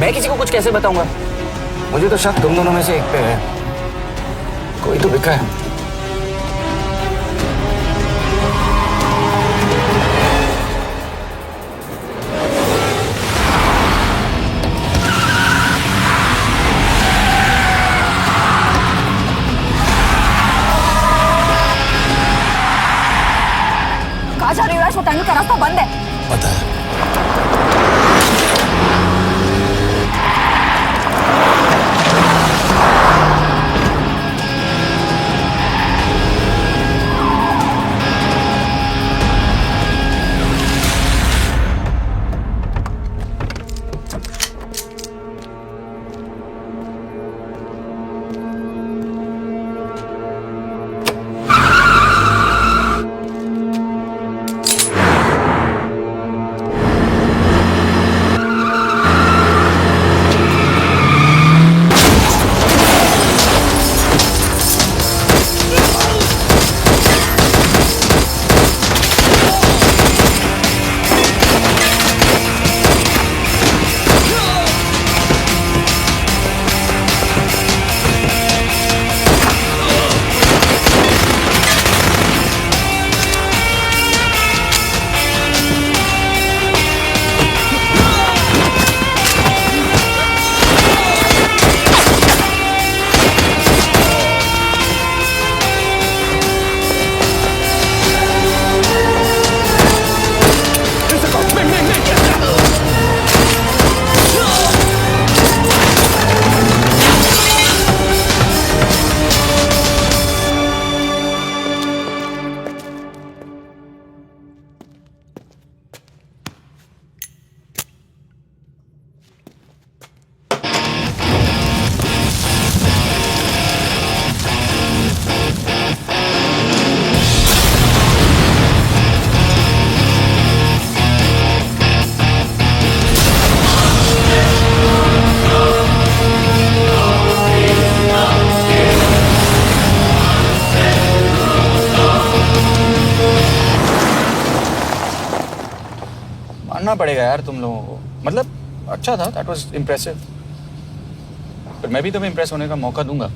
मैं किसी को कुछ कैसे बताऊंगा? मुझे तो शक तुम दोनों में से एक पे है। कोई तो बिका है। कहाँ जा रही हो यश? वो टनल का रास्ता बंद है। पता है। मानना पड़ेगा यार तुम लोगों को। मतलब अच्छा था, दैट वाज इम्प्रेसिव। पर मैं भी तुम्हें इम्प्रेस होने का मौका दूंगा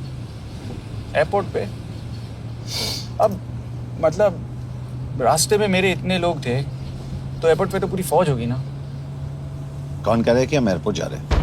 एयरपोर्ट पे। अब मतलब रास्ते में मेरे इतने लोग थे तो एयरपोर्ट पे तो पूरी फौज होगी ना। कौन कह रहा है कि हम एयरपोर्ट जा रहे हैं?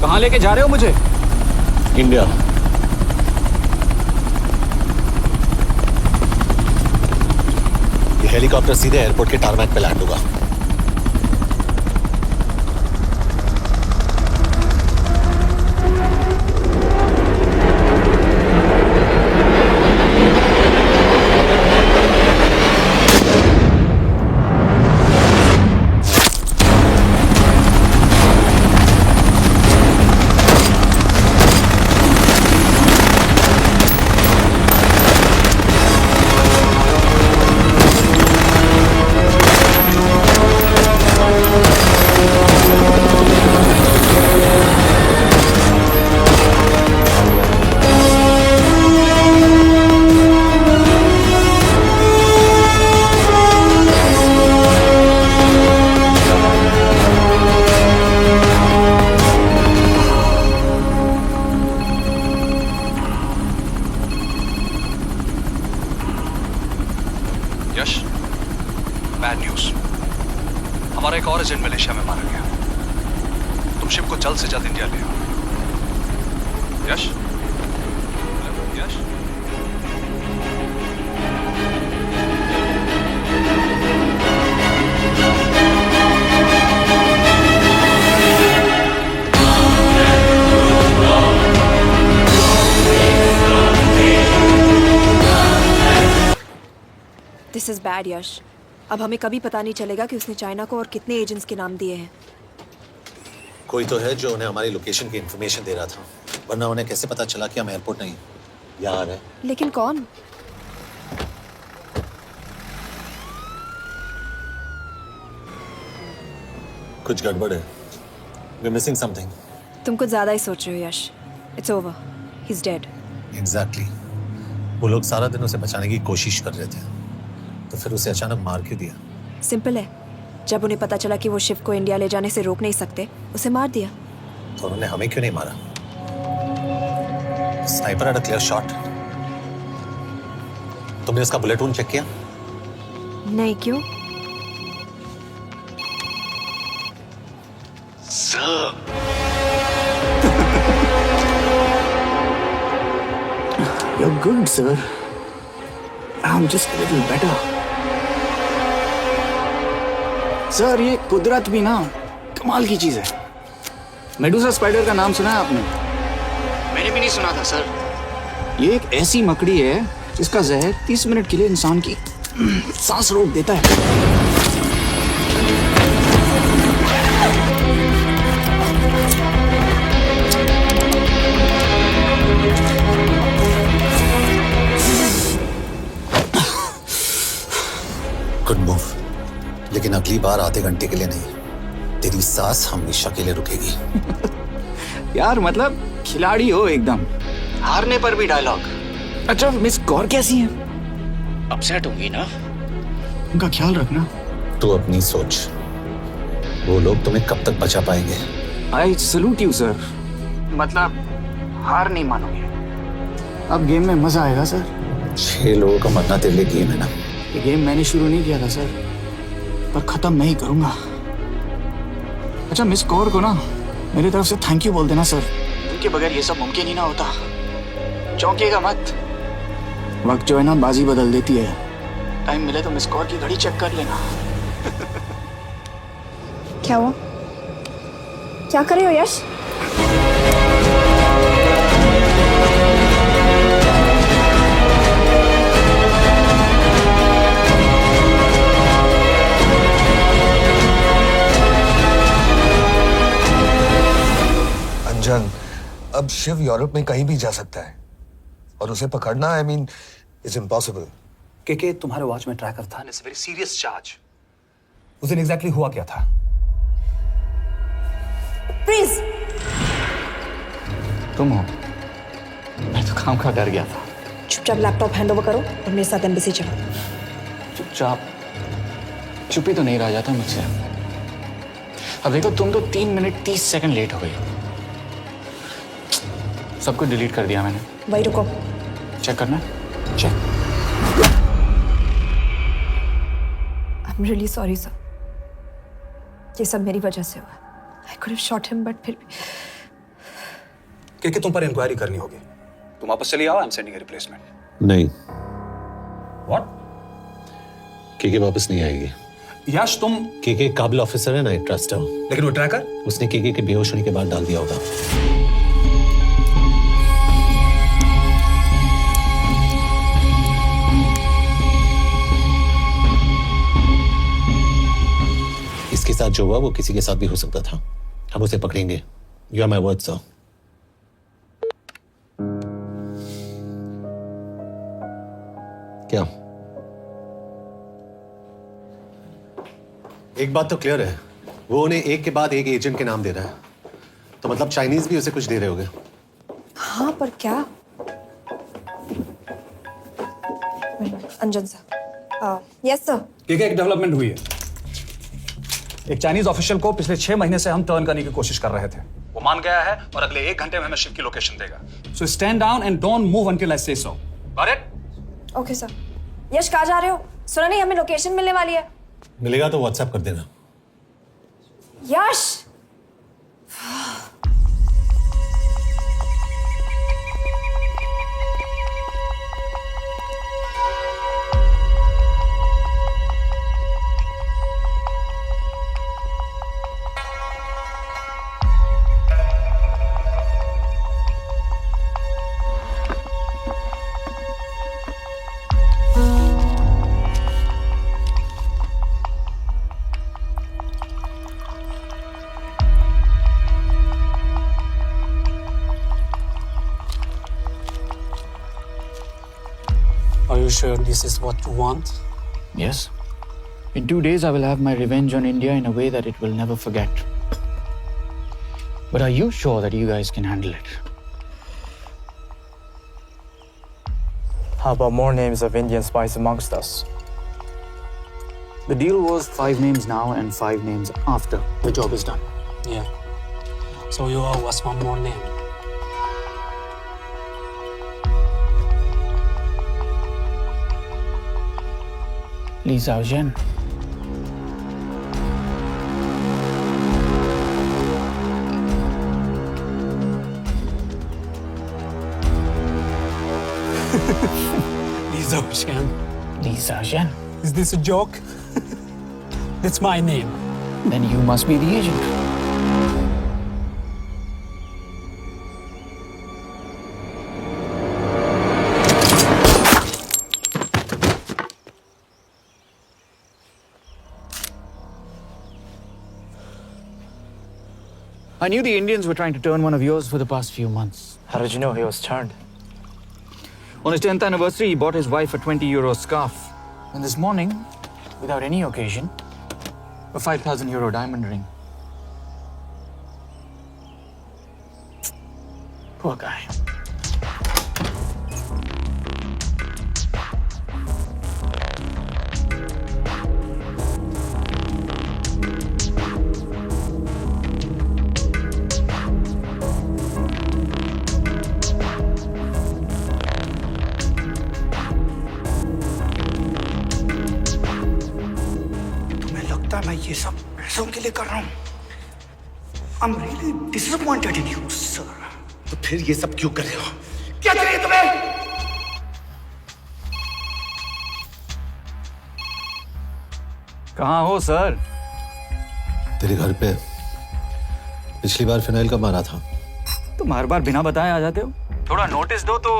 कहाँ लेके जा रहे हो मुझे? इंडिया। ये हेलीकॉप्टर सीधे एयरपोर्ट के टारमैक पे लैंड होगा। यश, बैड न्यूज। हमारा एक और एजेंट मलेशिया में मारा गया। तुम शिप को जल्द से जल्द इंडिया ले आओ। यश, यश। दिस इज बैड यश। अब हमें कभी पता नहीं चलेगा कि उसने चाइना को और कितने एजेंट्स के नाम दिए हैं। कोई तो है जो उन्हें हमारी लोकेशन की इंफॉर्मेशन दे रहा था, वरना उन्हें कैसे पता चला कि हम एयरपोर्ट नहीं यहाँ है। लेकिन कौन? कुछ गड़बड़ है। We're missing something. तुम कुछ ज्यादा ही सोच रहे हो Yash. It's over, he is dead. Exactly. वो लोग सारा दिन उसे बचाने की कोशिश कर रहे थे, तो फिर उसे अचानक मार क्यों दिया? सिंपल है, जब उन्हें पता चला कि वो शिप को इंडिया ले जाने से रोक नहीं सकते, उसे मार दिया। तो उन्होंने हमें क्यों नहीं मारा? Sniper had a clear shot. तुमने उसका बुलेट वूंड चेक किया? नहीं, क्यों? You're good, sir. I'm just a little better. Sir, ये कुदरत भी ना कमाल की चीज है। मेडुसा स्पाइडर का नाम सुना है आपने? मैंने भी नहीं सुना था सर। ये एक ऐसी मकड़ी है जिसका जहर 30 मिनट के लिए इंसान की सांस रोक देता है। गुड मूव, लेकिन अगली बार आधे घंटे के लिए नहीं। तेरी सांस हमेशा के लिए रुकेगी। यार मतलब खिलाड़ी हो एकदम, हारने पर भी डायलॉग। अच्छा, मिस कौर कैसी है? अपसेट होंगी ना, उनका ख्याल रखना। तू अपनी सोच, वो लोग तुम्हें कब तक बचा पाएंगे? I salute you sir. मतलब हार नहीं मानोगे। अब गेम में मजा आएगा सर। 6 लोगों का मरना तेरे लिए गेम है ना? ये गेम मैंने शुरू नहीं किया था सर, पर खत्म मैं ही करूंगा। अच्छा, मिस कौर को ना मेरी तरफ से थैंक यू बोल देना सर। उनके बगैर ये सब मुमकिन ही ना होता। चौंकेगा मत, वक्त जो है ना बाजी बदल देती है। टाइम मिले तो मिस कौर की घड़ी चेक कर लेना। क्या हुआ? क्या कर रहे हो यश? अंजन, अब शिव यूरोप में कहीं भी जा सकता है और उसे पकड़ना, आई मीन, इज इम्पॉसिबल। के तुम्हारे वॉच में ट्रैकर था, इट्स वेरी सीरियस चार्ज। उस दिन एग्जैक्टली हुआ क्या था? प्लीज। तुम हो? मैं तो काम का डर गया था। चुपचाप लैपटॉप हैंड ओवर करो और मेरे साथ एम्बेसी चलो। चुपचाप चुप ही तो नहीं रहा जाता मुझसे। अब देखो, तुम तो 3 मिनट 30 सेकंड लेट हो गई। सब कुछ डिलीट कर दिया मैंने। वही रुको, चेक करना। Check. I am really sorry sir, ये सब मेरी वजह से हुआ। I could have shot him, but फिर भी। के तुम पर इंक्वायरी करनी होगी। तुम वापस चली आओ, I am sending a replacement. नहीं। व्हाट? के वापस नहीं आएगी। यश, तुम के काबिल ऑफिसर है ना, ट्रस्ट है। लेकिन वो ट्रैकर? उसने के बेहोश होने के बाद डाल दिया होगा। इसके साथ जो हुआ वो किसी के साथ भी हो सकता था। हम उसे पकड़ेंगे। You are my word sir. क्या? एक बात तो क्लियर है, वो उन्हें एक के बाद एक एजेंट के नाम दे रहा है, तो मतलब चाइनीज भी उसे कुछ दे रहे होंगे। हाँ, पर क्या? अंजन सर। Yes sir. एक डेवलपमेंट हुई है। एक चाइनीज ऑफिशियल को पिछले 6 महीने से हम टर्न करने की कोशिश कर रहे थे। वो मान गया है और अगले 1 घंटे में हमें शिप की लोकेशन देगा। So stand down and don't move until I say so. Got it? Okay sir. Yash, कहाँ जा रहे हो? सुना नहीं, हमें लोकेशन मिलने वाली है। मिलेगा तो व्हाट्सएप कर देना। यश Are you sure this is what you want? Yes. In 2 days, I will have my revenge on India in a way that it will never forget. But are you sure that you guys can handle it? How about more names of Indian spies amongst us? The deal was 5 names now and 5 names after the job is done. Yeah. So you owe us one more name. Li Xiaozhen. Li Xiaozhen. Li Xiaozhen. Is this a joke? That's my name. Then you must be the agent. I knew the Indians were trying to turn one of yours for the past few months. How did you know he was turned? On his 10th anniversary, he bought his wife a 20 euro scarf. And this morning, without any occasion, a 5,000 euro diamond ring. Poor guy. मैं ये सब पैसों के लिए कर रहा हूँ। I'm really disappointed in you, sir. तो फिर ये सब क्यों कर रहे हो? क्या चाहिए तुम्हें? कहाँ हो सर? तेरे घर पे पिछली बार फिनाइल कब मारा था? तुम हर बार बिना बताए आ जाते हो। थोड़ा नोटिस दो तो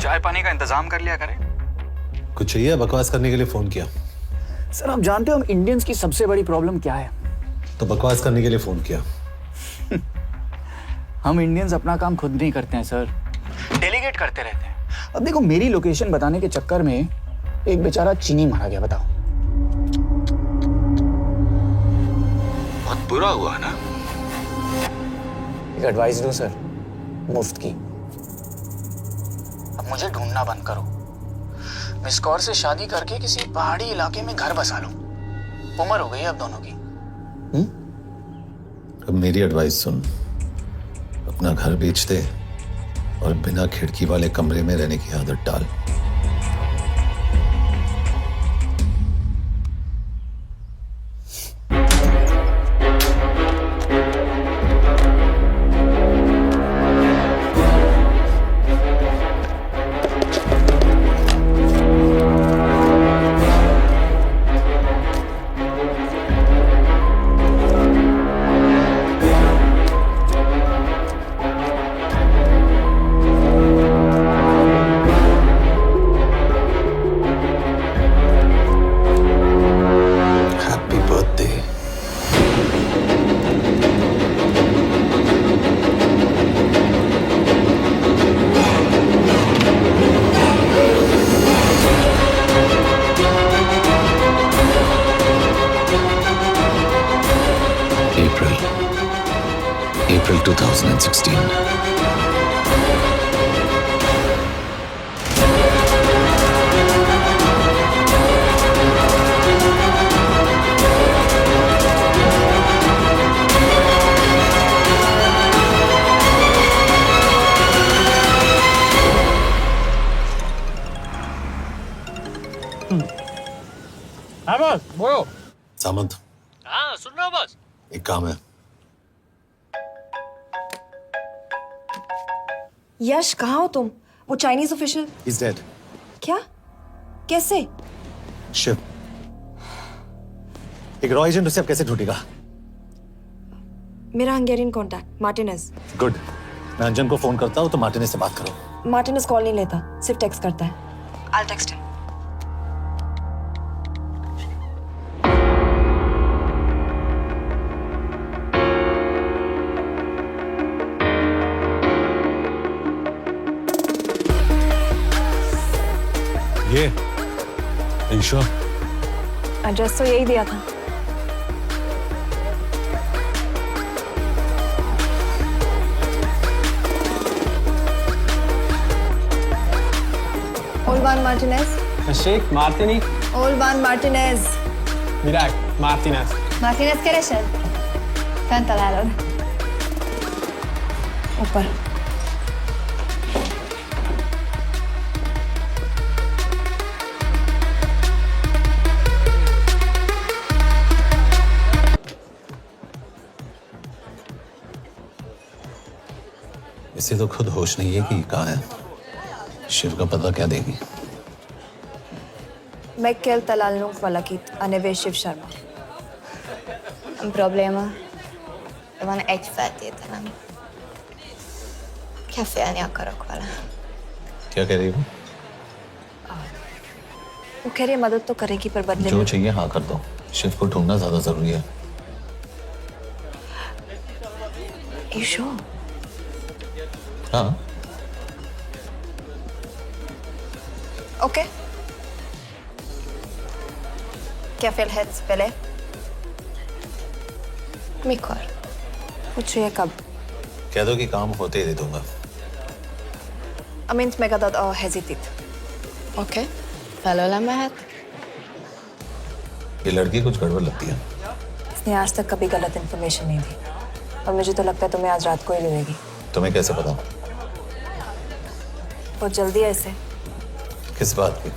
चाय पानी का इंतजाम कर लिया करें। कुछ चाहिए? बकवास करने के लिए फोन किया। सर आप जानते हो हम इंडियंस की सबसे बड़ी प्रॉब्लम क्या है? तो बकवास करने के लिए फोन किया। हम इंडियंस अपना काम खुद नहीं करते हैं सर, डेलीगेट करते रहते हैं। अब देखो मेरी लोकेशन बताने के चक्कर में एक बेचारा चीनी मारा गया, बताओ। बहुत बुरा हुआ ना? एक एडवाइस दो सर, मुफ्त की। अब मुझे ढूंढना बंद करो। मिस कौर से शादी करके किसी पहाड़ी इलाके में घर बसा लो। उम्र हो गई अब दोनों की। अब मेरी एडवाइस सुन, अपना घर बेच दे और बिना खिड़की वाले कमरे में रहने की आदत डाल। April 2016. हाँ बॉस बोलो। सामंत, हाँ सुन रहा हूँ बॉस। एक काम है। यश कहाँ हो तुम? वो चाइनीज ऑफिशियल He's dead. क्या? कैसे? शिव, एक रॉ एजेंट उसे अब कैसे ढूंढेगा? मेरा हंगेरियन कॉन्टैक्ट मार्टिनेज। गुड, मैं अंजन को फोन करता हूँ तो मार्टिनेज से बात करो। मार्टिनेज कॉल नहीं लेता, सिर्फ टेक्स्ट करता है। I'll text him. ये sure? एड्रेस तो यही दिया था। Olvan Martinez. Sheikh Martini. Olvan Martinez. Virág Martinez. Martinez keresed? Fent találod. ऊपर। इसे तो खुद होश नहीं है कि कहाँ है। शिव का पता क्या देगी? Mekkel találnunk valakit, a neve Shiv Sharma. Probléma. Van egy feltételem. Kefélni akarok vele. क्या कह रही हो? वो कह रही है मदद तो करेगी पर बदले जो में। चाहिए हाँ कर दो। शिव को ढूंढना ज्यादा जरूरी है। You sure? हाँ। Okay. Kefél hetsz vele? Mikor? पूछ रही है कब? कह दो कि काम होते ही दे दूंगा। Amint megadod a hezitit. Oké. Felőlem mehet? ये लड़की कुछ गड़बड़ लगती है। इसने आज तक कभी गलत इन्फॉर्मेशन नहीं दी और मुझे तो लगता है तुम्हें आज रात को ही ले लेगी। तुम्हें कैसे पता? बहुत जल्दी है इसे। किस बात की?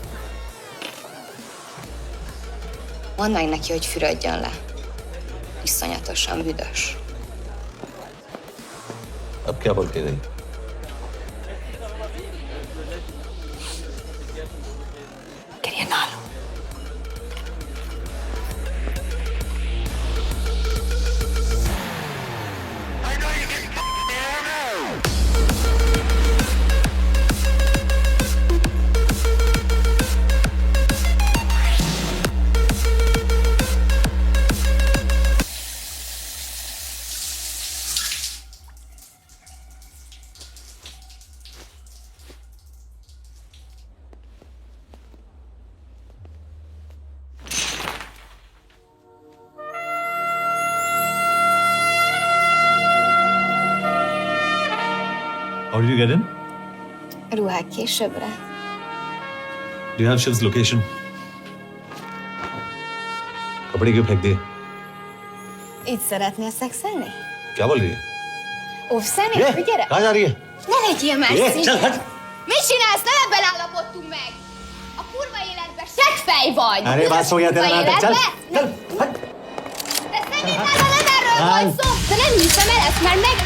Mondd meg neki, hogy fürödjön le. Iszonyatosan büdös. अब क्या बोल के गई? करिए ना लो। How did you get in? Ruhák későbbre. Do you have Shiv's location? कपड़े क्यों फेंक दिए? Így szeretnél szexelni? क्या बोल रही है? Óvszeni? ये, Gyere! कहाँ जा रही है? Ne legyél már ये, színes! चल हट! Mit csinálsz? Nem ebben állapodtunk meg! A kurva életben seggfej vagy! अरे बात हो गया तेरा नाटक, चल! चल, हट! De személytelen nem erről van szó! De nem hiszem el ezt már meg...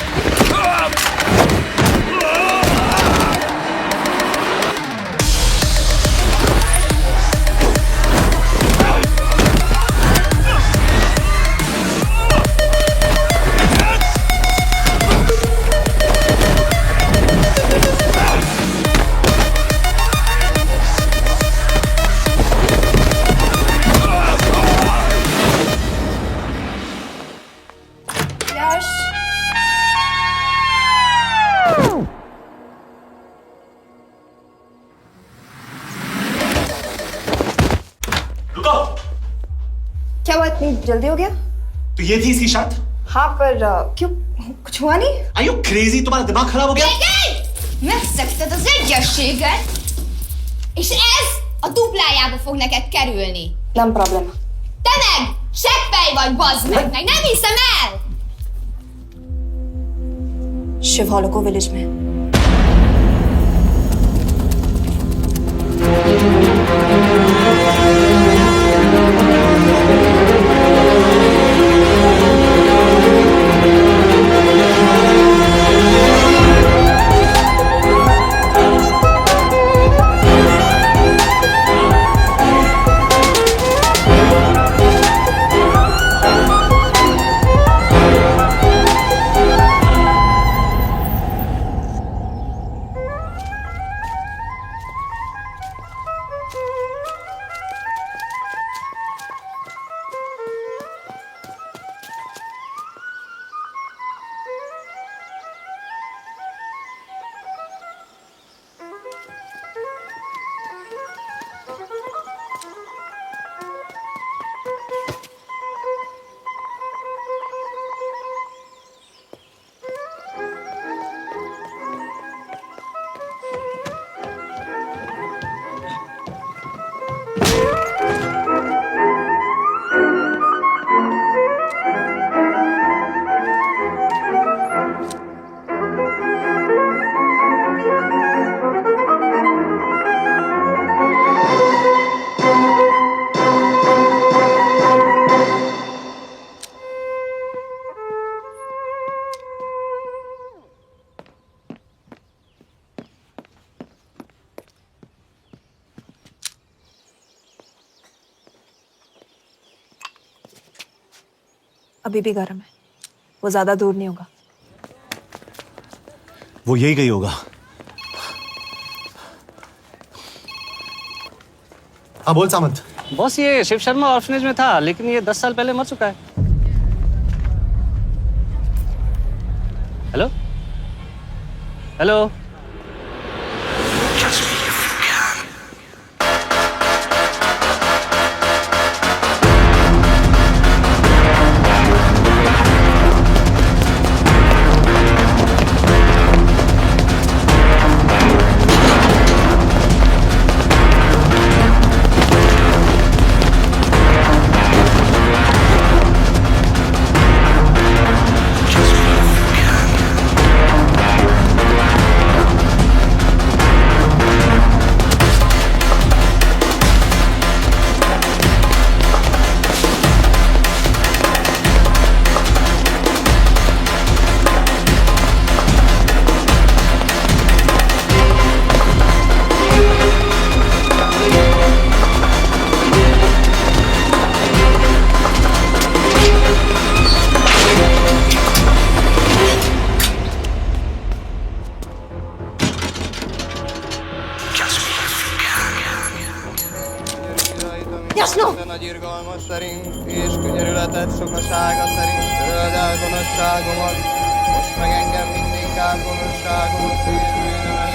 यश। रुको। क्या हुआ इतनी जल्दी हो गया? तो ये थी इसकी शर्त? हाँ पर क्यों कुछ हुआ नहीं? Are you crazy? तुम्हारा दिमाग खराब हो गया? Megszegted az egyességet, és ez a duplájába fog neked kerülni. Nem probléma. Te meg seggfej vagy, bazd meg! Nem hiszem el! शिव हॉलोको विलेज में। अभी भी गर्म है, वो ज्यादा दूर नहीं होगा। वो यही गई होगा। हाँ बोल सामंत। बॉस ये शिव शर्मा ऑर्फनेज में था, लेकिन ये 10 साल पहले मर चुका है। Hello hello. Nagyirgalmas szerint és könyörületet sokasága szerint töröld el gonoszságomat, most meg engem mindinkább gonoszságomat és bűnömet.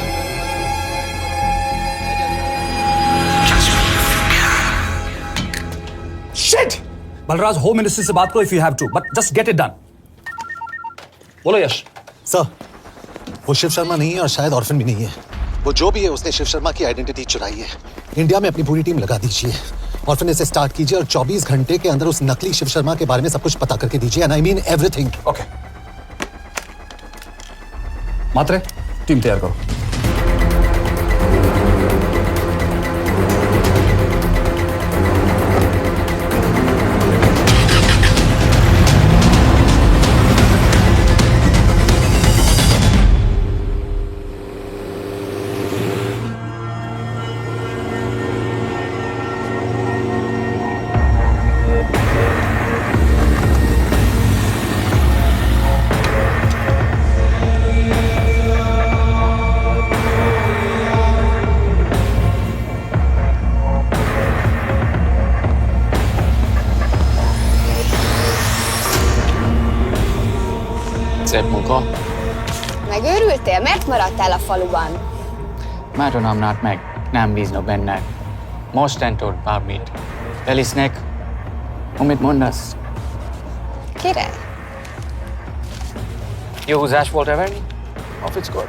Shit! Balraj, home ministry से बात करो if you have to, but just get it done. बोलो यश। सर, वो शिव शर्मा नहीं है और शायद orphan भी नहीं है। वो जो भी है उसने शिव शर्मा की आइडेंटिटी चुराई है। इंडिया में अपनी पूरी टीम लगा दीजिए, ऑर्फनेज से स्टार्ट कीजिए और 24 घंटे के अंदर उस नकली शिव शर्मा के बारे में सब कुछ पता करके दीजिए। And I mean everything. Okay. Matre, team तैयार करो। Szép munka. Megőrültél? Miért maradtál a faluban? Mert nem nárt meg, nem bíznak benned. Mostantól bármit. Elisznek, amit mondasz. Király. Jó húzás volt Everly? Off it's good.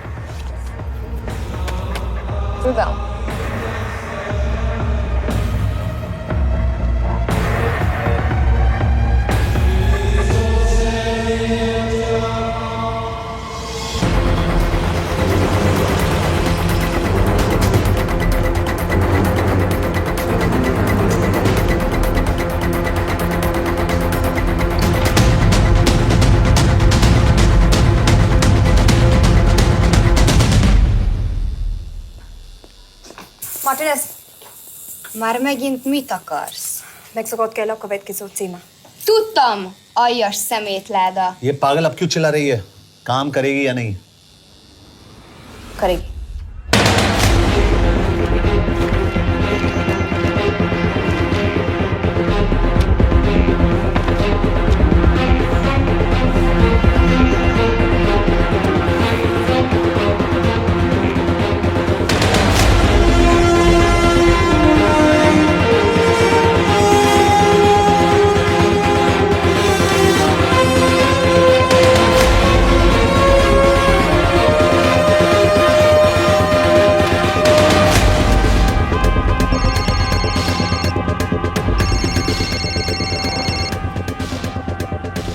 Tudom. Martinez, Már megint mit akarsz? Mexikót kell a következő címe. Tudtam, aljas szemétláda. ये पागल अब क्यों चिल्ला रही है? काम करेगी या नहीं? करेगी।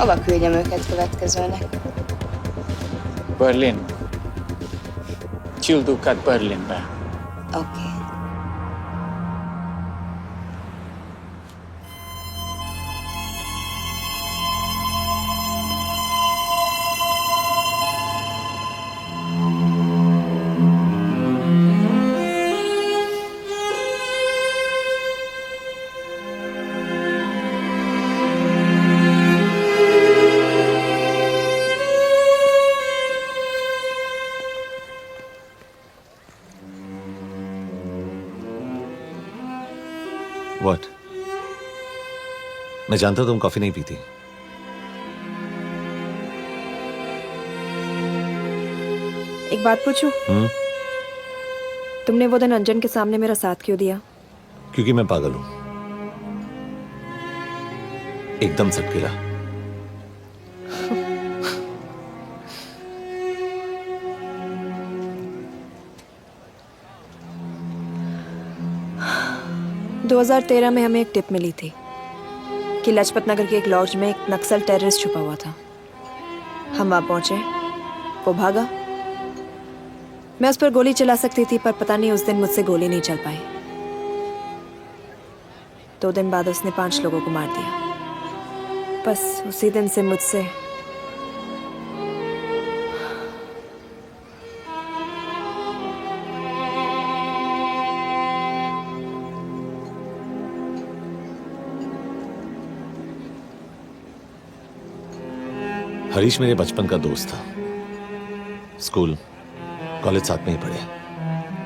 Hova küldjem őket következőnek? Berlin. Küldőket Berlinbe. Oké. मैं जानता तुम कॉफी नहीं पीती। एक बात पूछूं? तुमने वो दिन अंजन के सामने मेरा साथ क्यों दिया? क्योंकि मैं पागल हूं, एकदम सटकेला। – 2013 में हमें एक टिप मिली थी कि लाजपत नगर के एक लॉज में एक नक्सल टेररिस्ट छुपा हुआ था। हम वहां पहुंचे, वो भागा। मैं उस पर गोली चला सकती थी, पर पता नहीं उस दिन मुझसे गोली नहीं चल पाई। 2 दिन बाद उसने 5 लोगों को मार दिया। बस उसी दिन से मुझसे हरीश मेरे बचपन का दोस्त था। स्कूल कॉलेज साथ में ही पढ़े,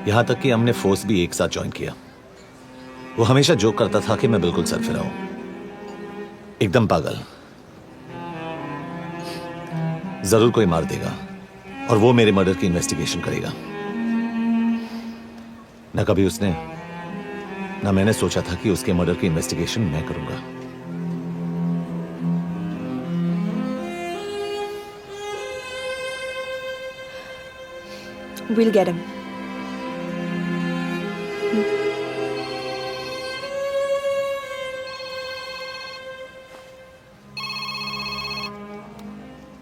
यहां तक कि हमने फोर्स भी एक साथ ज्वाइन किया। वो हमेशा जोक करता था कि मैं बिल्कुल सरफिरा हूं, एकदम पागल। जरूर कोई मार देगा और वो मेरे मर्डर की इन्वेस्टिगेशन करेगा। ना कभी उसने ना मैंने सोचा था कि उसके मर्डर की इन्वेस्टिगेशन मैं करूंगा। We'll get him.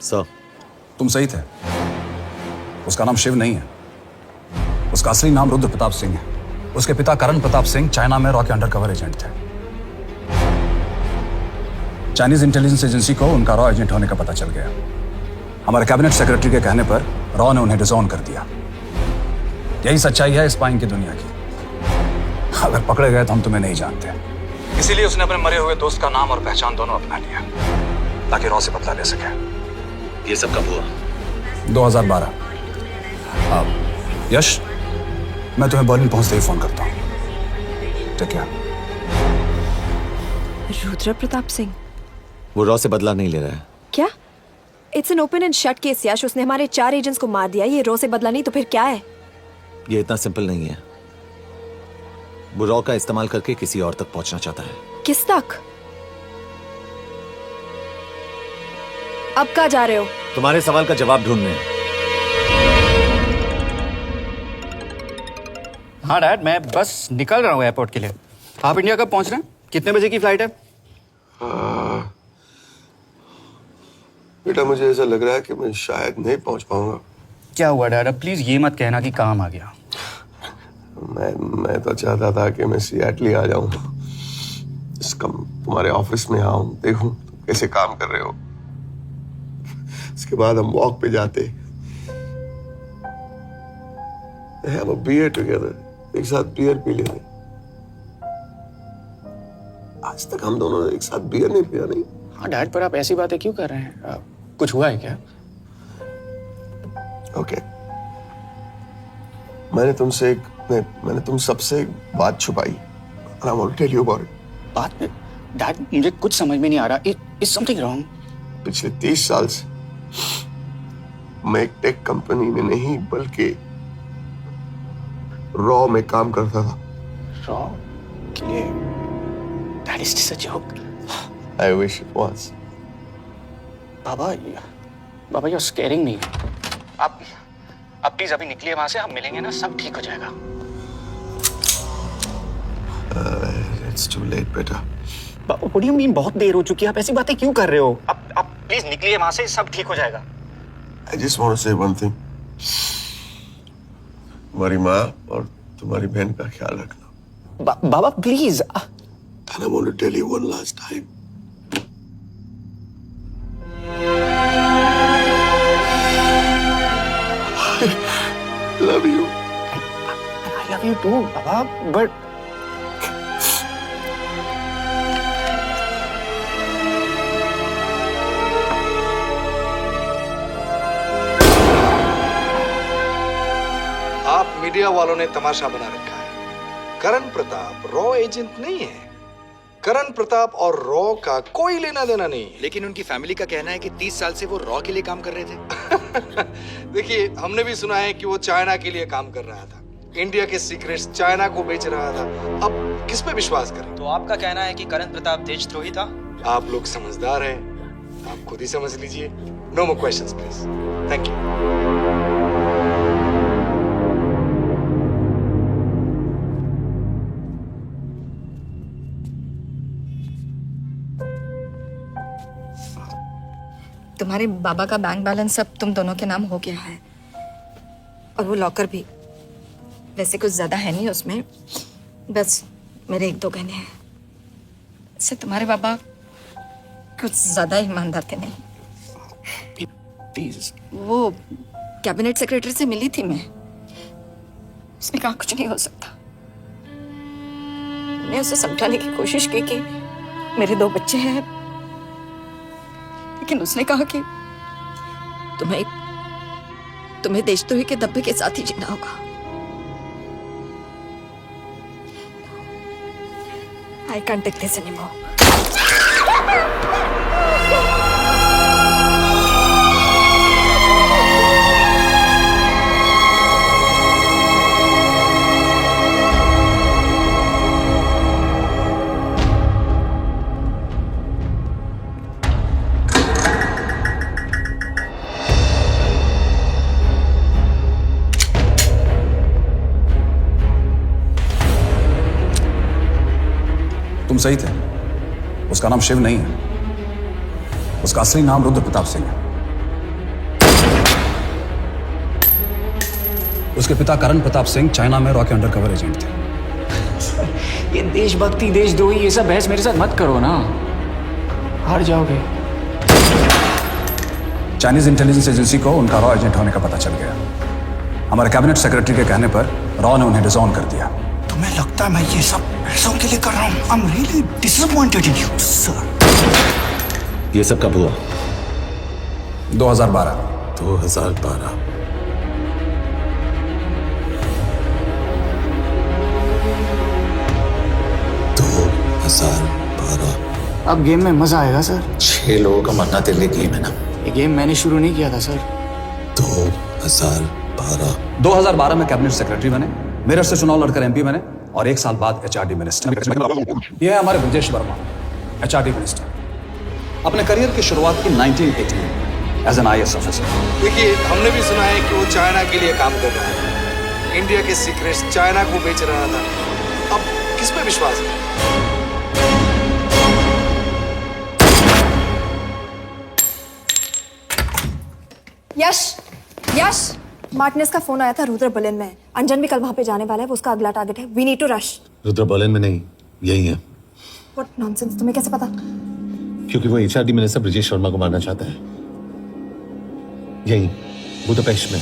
सर, तुम सही थे। उसका नाम शिव नहीं है, उसका असली नाम रुद्र प्रताप सिंह है। उसके पिता करण प्रताप सिंह चाइना में रॉ के अंडरकवर एजेंट थे। चाइनीज इंटेलिजेंस एजेंसी को उनका रॉ एजेंट होने का पता चल गया। हमारे कैबिनेट सेक्रेटरी के कहने पर रॉ ने उन्हें डिसऑन कर दिया। यही सच्चाई है स्पाइंग की दुनिया की। अगर पकड़े गए तो हम तुम्हें नहीं जानते, इसीलिए उसने अपने मरे हुए दोस्त का नाम और पहचान दोनों अपना लिया ताकि रॉ से बदला ले सके। ये सब कब हुआ? 2012। यश, मैं तुम्हें बर्लिन पहुंचते ही फोन करता हूँ। ठीक है। रुद्र प्रताप सिंह वो रॉ से बदला नहीं ले रहा है। क्या? It's an open and shut case Yash. उसने हमारे 4 एजेंट्स को मार दिया। ये रॉ से बदला नहीं तो फिर क्या है? ये इतना सिंपल नहीं है। वो रॉ का इस्तेमाल करके किसी और तक पहुंचना चाहता है। किस तक? अब कहाँ जा रहे हो? तुम्हारे सवाल का जवाब ढूंढने। हाँ डैड, मैं बस निकल रहा हूँ एयरपोर्ट के लिए। आप इंडिया कब पहुंच रहे हैं? कितने बजे की फ्लाइट है? बेटा, मुझे ऐसा लग रहा है कि मैं शायद नहीं पहुंच पाऊंगा। क्या हुआ डैड? अब प्लीज ये मत कहना कि काम आ गया। मैं तो चाहता था कि मैं सियाटल आ जाऊं, तुम्हारे ऑफिस में आऊं, देखूं तुम कैसे काम कर रहे हो। उसके बाद हम वॉक पे जाते, have a beer together, एक साथ बियर पी लेते। आज तक हम दोनों ने एक साथ बियर नहीं पिया। नहीं। हाँ डैड, पर आप ऐसी बातें क्यों कर रहे हैं? कुछ हुआ है क्या? ओके, मैंने तुम सबसे एक बात छुपाई। And I want to tell you about it. बात में डैड मुझे कुछ समझ में नहीं आ रहा। Is something wrong? पिछले 30 साल से मैं एक टेक कंपनी में नहीं बल्कि रॉ में काम करता था। रॉ के लिए? That is just a joke. I wish it was. Baba you're scaring me. आप प्लीज अभी निकलिए वहां से, हम मिलेंगे ना, सब ठीक हो जाएगा। It's too late, बेटा। What do you mean बहुत देर हो चुकी है? आप ऐसी बातें क्यों कर रहे हो? आप प्लीज निकलिए वहां से, सब ठीक हो जाएगा। I just want to say one thing. तुम्हारी माँ और तुम्हारी बहन का ख्याल रखना। बाबा please. And I want to tell you one last time. I love you. I love you too, Baba, but आप मीडिया वालों ने तमाशा बना रखा है। करण प्रताप रॉ एजेंट नहीं है। करण प्रताप और रॉ का कोई लेना देना नहीं है। लेकिन उनकी फैमिली का कहना है कि 30 साल से वो रॉ के लिए काम कर रहे थे। देखिए, हमने भी सुना है कि वो चाइना के लिए काम कर रहा था, इंडिया के सीक्रेट्स चाइना को बेच रहा था। अब किस पे विश्वास करें? तो आपका कहना है कि करण प्रताप देशद्रोही था? आप लोग समझदार हैं, आप खुद ही समझ लीजिए। No more questions please. Thank you. तुम्हारे बाबा का बैंक बैलेंस अब तुम दोनों के नाम हो गया है, और वो लॉकर भी। वैसे कुछ ज्यादा है नहीं उसमें, बस मेरे 1-2 गहने हैं। इससे तुम्हारे बाबा कुछ ज्यादा ईमानदार थे नहीं। प्लीज। वो कैबिनेट सेक्रेटरी से मिली थी मैं, उसने कहा कुछ नहीं हो सकता। मैंने उसे समझाने की कोशिश की कि मेरे 2 बच्चे हैं, लेकिन उसने कहा कि तुम्हें देशद्रोही के धब्बे के साथ ही जीना होगा। I can't take this anymore. तुम सही थे, उसका नाम शिव नहीं है, उसका असली नाम रुद्र प्रताप सिंह है। उसके पिता करण प्रताप सिंह चाइना में रॉ के अंडरकवर एजेंट थे। ये देशभक्ति देशद्रोही ये सब बहस मेरे साथ मत करो ना, हार जाओगे। चाइनीज इंटेलिजेंस एजेंसी को उनका रॉ एजेंट होने का पता चल गया। हमारे कैबिनेट सेक्रेटरी के कहने पर रॉ ने उन्हें डिसऑन कर दिया। तुम्हें लगता है मैं ये सब पैसों के लिए कर रहा हूँ? I'm really disappointed in you, sir. ये सब कब हुआ? 2012। 2012। अब गेम में मजा आएगा सर। 6 लोगों का मरना तेरे लिए गेम है ना? ये गेम मैंने शुरू नहीं किया था सर। 2012। 2012 में कैबिनेट सेक्रेटरी बने, मेरठ से चुनाव लड़कर एमपी बने, और 1 साल बाद एचआरडी मिनिस्टर। ये है हमारे ब्रजेश वर्मा, एचआरडी मिनिस्टर। अपने करियर की शुरुआत की 1980 में एज एन IAS ऑफिसर। देखिए, हमने भी सुना है कि वो चाइना के लिए काम कर रहा है, इंडिया के सीक्रेट्स चाइना को बेच रहा था। अब किस पे विश्वास है? यश, मार्टिनेस का फोन आया था रुद्र बर्लिन में। अंजन भी कल वहां पे जाने वाला है, वो उसका अगला टारगेट है। We need to rush. Rudra Berlin में नहीं, यही है। व्हाट नॉनसेंस, तुम्हें कैसे पता? क्योंकि वो HRD मिनिस्टर ब्रजेश शर्मा को मारना चाहता है, यही बुदापेस्ट में।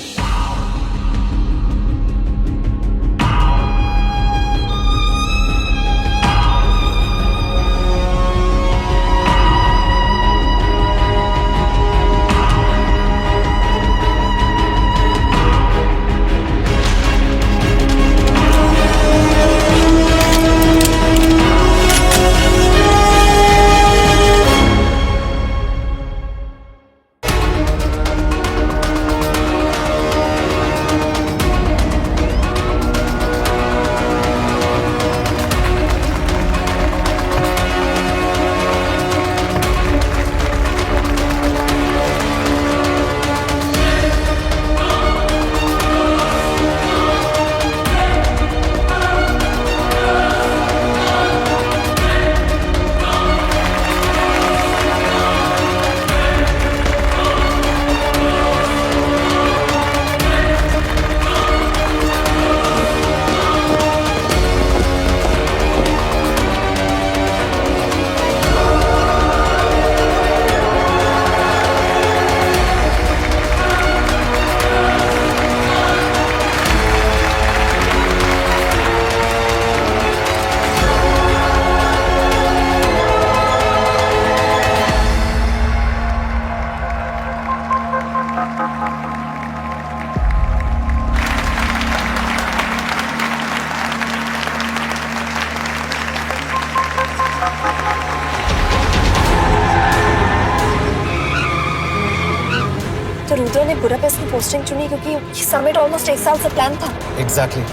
रुद्र ने बुडापेस्ट की पोस्टिंग चुनी क्योंकि ये समिट ऑलमोस्ट 1 साल से प्लान था। एग्जैक्टली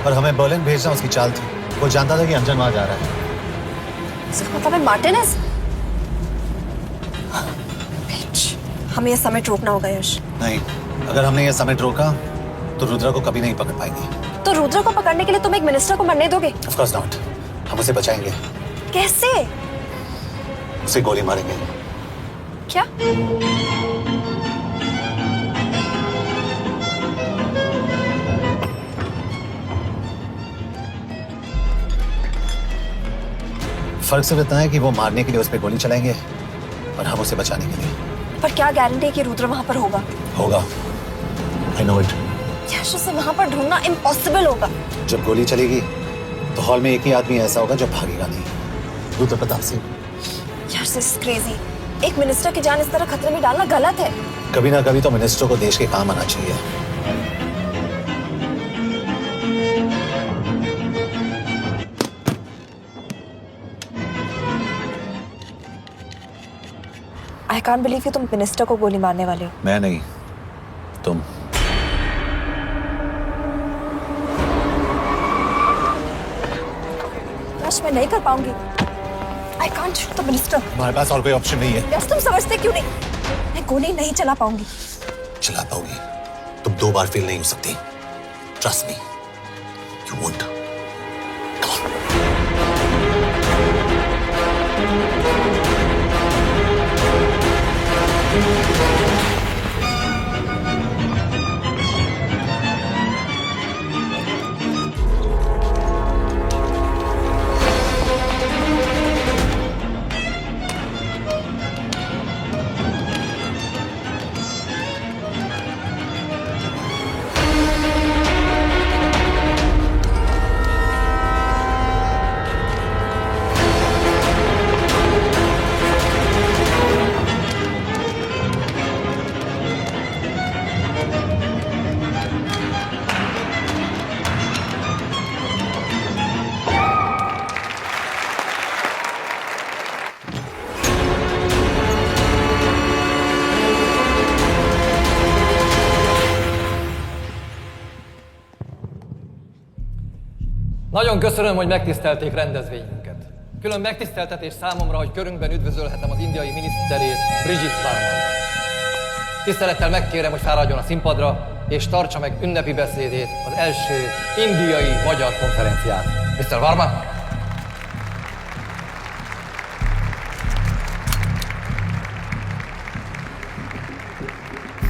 और हमें बर्लिन भेजना उसकी चाल थी। वो जानता था कि अंजन वहां जा रहा है। इसका मतलब है मार्टिनेज। हमें ये समिट रोकना होगा यश। नहीं, अगर हमने ये समिट रोका तो रुद्रा को कभी नहीं पकड़ पाएंगे। तो रुद्र को पकड़ने के लिए तुम एक मिनिस्टर को मरने दोगे? Of course not. हम उसे बचाएंगे। कैसे? उसे गोली मारेंगे। क्या? फर्क सिर्फ इतना है कि वो मारने के लिए उस पर गोली चलाएंगे और हम उसे बचाने के लिए। पर क्या गारंटी है कि रुद्र वहां पर होगा? होगा। I know it। यश, उसे वहां पर ढूंढना इम्पॉसिबल होगा। जब गोली चलेगी तो हॉल में एक ही आदमी ऐसा होगा जो भागेगा नहीं। रुद्र प्रताप सिंह। यश, दिस इज क्रेजी। एक मिनिस्टर की जान इस तरह खतरे में डालना गलत है। कभी ना कभी तो मिनिस्टर को देश के काम आना चाहिए। आई कांट बिलीव कि तुम मिनिस्टर को गोली मारने वाले हो। मैं नहीं, तुम। यश, मैं नहीं कर पाऊंगी। I can't shoot the minister. हमारे पास और कोई ऑप्शन नहीं है। यश, तुम समझते क्यों नहीं? मैं गोली नहीं चला पाऊंगी। चला पाओगी। तुम 2 बार फेल नहीं हो सकती। Trust me, you won't. Nagyon köszönöm, hogy megtisztelték rendezvényünket. Külön megtiszteltetés számomra, hogy körünkben üdvözölhetem az indiai miniszterét, Brigitte Varman. Tisztelettel megkérem, hogy fáradjon a színpadra, és tartsa meg ünnepi beszédét az első indiai-magyar konferencián. Mr. Varman?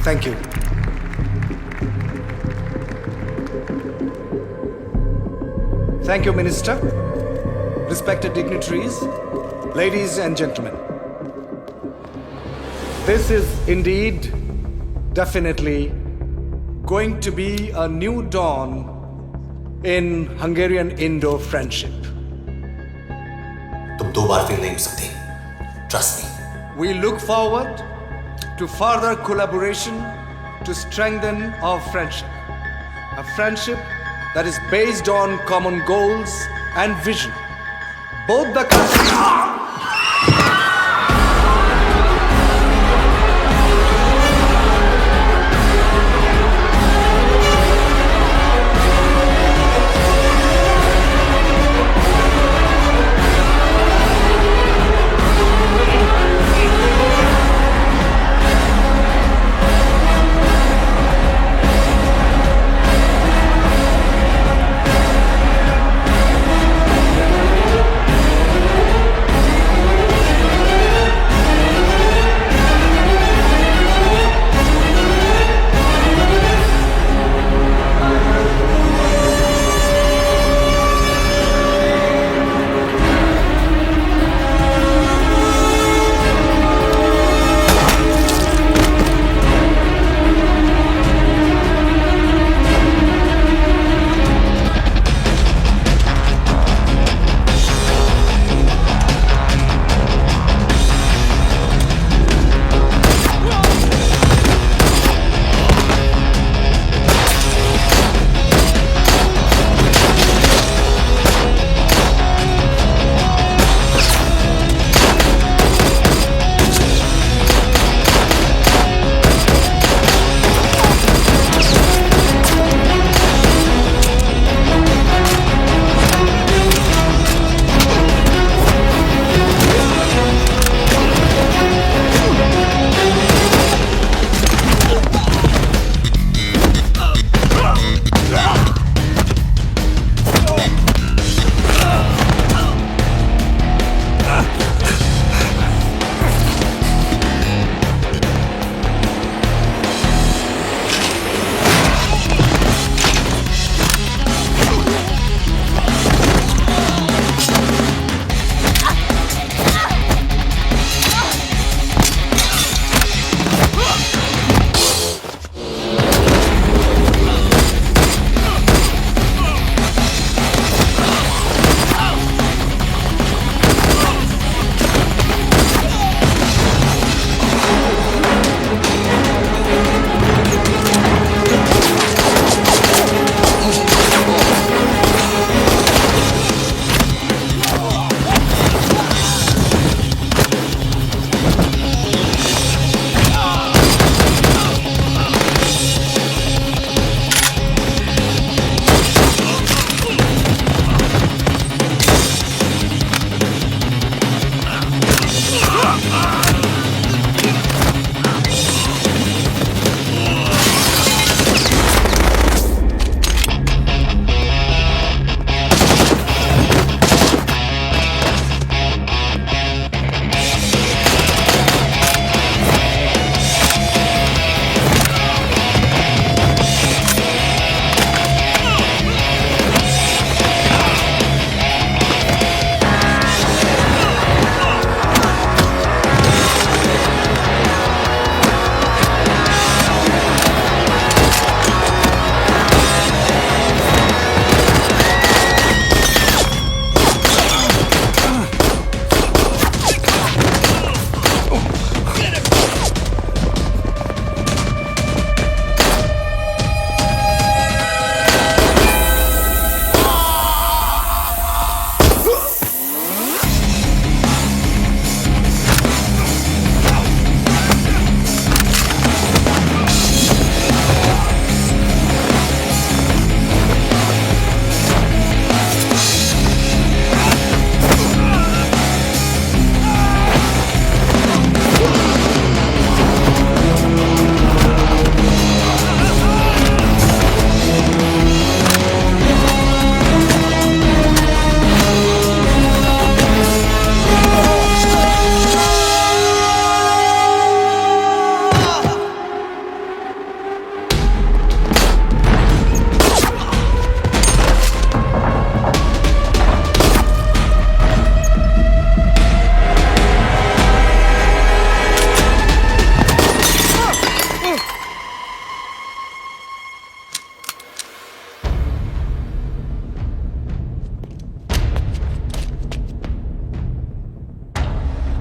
Thank you. Thank you, Minister. Respected dignitaries, ladies and gentlemen. This is indeed, definitely, going to be a new dawn in Hungarian-Indo friendship. तुम 2 बार fail नहीं हो सकती। Trust me. We look forward to further collaboration to strengthen our friendship. A friendship that is based on common goals and vision. Both the countries...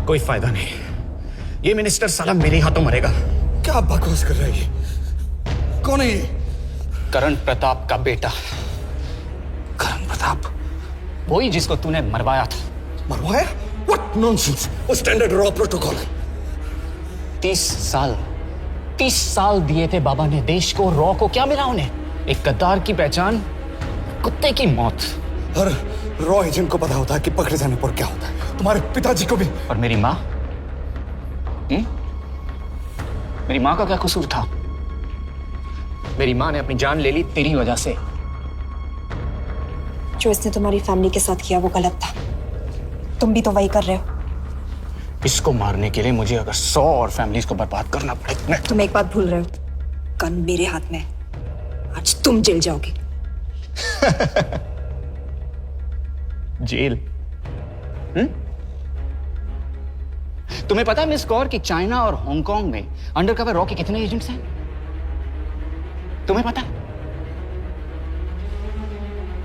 कोई फायदा नहीं, ये minister साला मेरे हाथों मरेगा। क्या बकवास कर रही है? कौन है ये? करण प्रताप का बेटा। करण प्रताप? वही जिसको तूने मरवाया था। मरवाया? What nonsense! वो स्टैंडर्ड रॉ प्रोटोकॉल है। 30 साल दिए थे बाबा ने देश को, रॉ को क्या मिला उन्हें? एक गद्दार की पहचान, कुत्ते की मौत। हर रॉ एजेंट को पता होता है कि पकड़े जाने पर क्या होता है। तुम्हारे पिताजी को भी। और मेरी माँ? मेरी माँ का क्या कसूर था? मेरी माँ ने अपनी जान ले ली तेरी वजह से। जो इसने तुम्हारी फैमिली के साथ किया वो गलत था। तुम भी तो वही कर रहे हो। इसको मारने के लिए मुझे अगर 100 और फैमिलीज को बर्बाद करना पड़े। तुम एक बात भूल रहे हो, गन मेरे हाथ में। आज तुम जेल जाओगे। जेल? तुम्हें पता है मिस कौर कि चाइना और हांगकांग में अंडरकवर रॉ के कितने एजेंट्स हैं? तुम्हें पता है?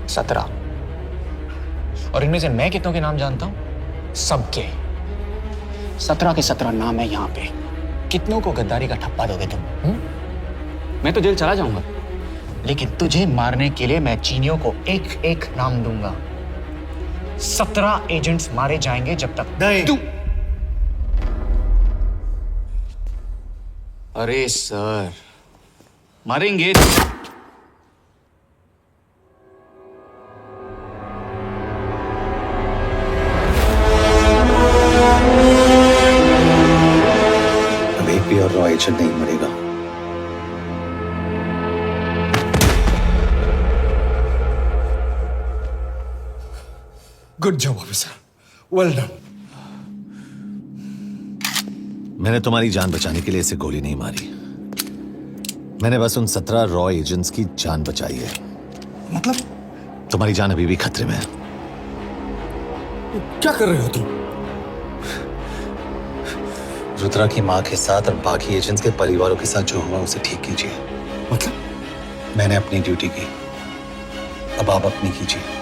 17। और इनमें से मैं कितनों के नाम जानता हूं? सबके। 17 के 17 नाम है यहां पे। कितनों को गद्दारी का ठप्पा दोगे तुम? मैं तो जेल चला जाऊंगा, लेकिन तुझे मारने के लिए मैं चीनियों को एक एक नाम दूंगा। 17 एजेंट्स मारे जाएंगे जब तक नहीं। तू। अरे सर, मारेंगे। अब एक भी और रॉ एजेंट नहीं मरेगा। Good job officer, well done. मैंने तुम्हारी जान बचाने के लिए इसे गोली नहीं मारी। मैंने बस उन 17 रॉ एजेंट्स की जान बचाई है। मतलब? तुम्हारी जान अभी भी खतरे में है। क्या कर रहे हो तुम? रुद्रा की मां के साथ और बाकी एजेंट्स के परिवारों के साथ जो हुआ उसे ठीक कीजिए। मतलब? मैंने अपनी ड्यूटी की, अब आप अपनी कीजिए।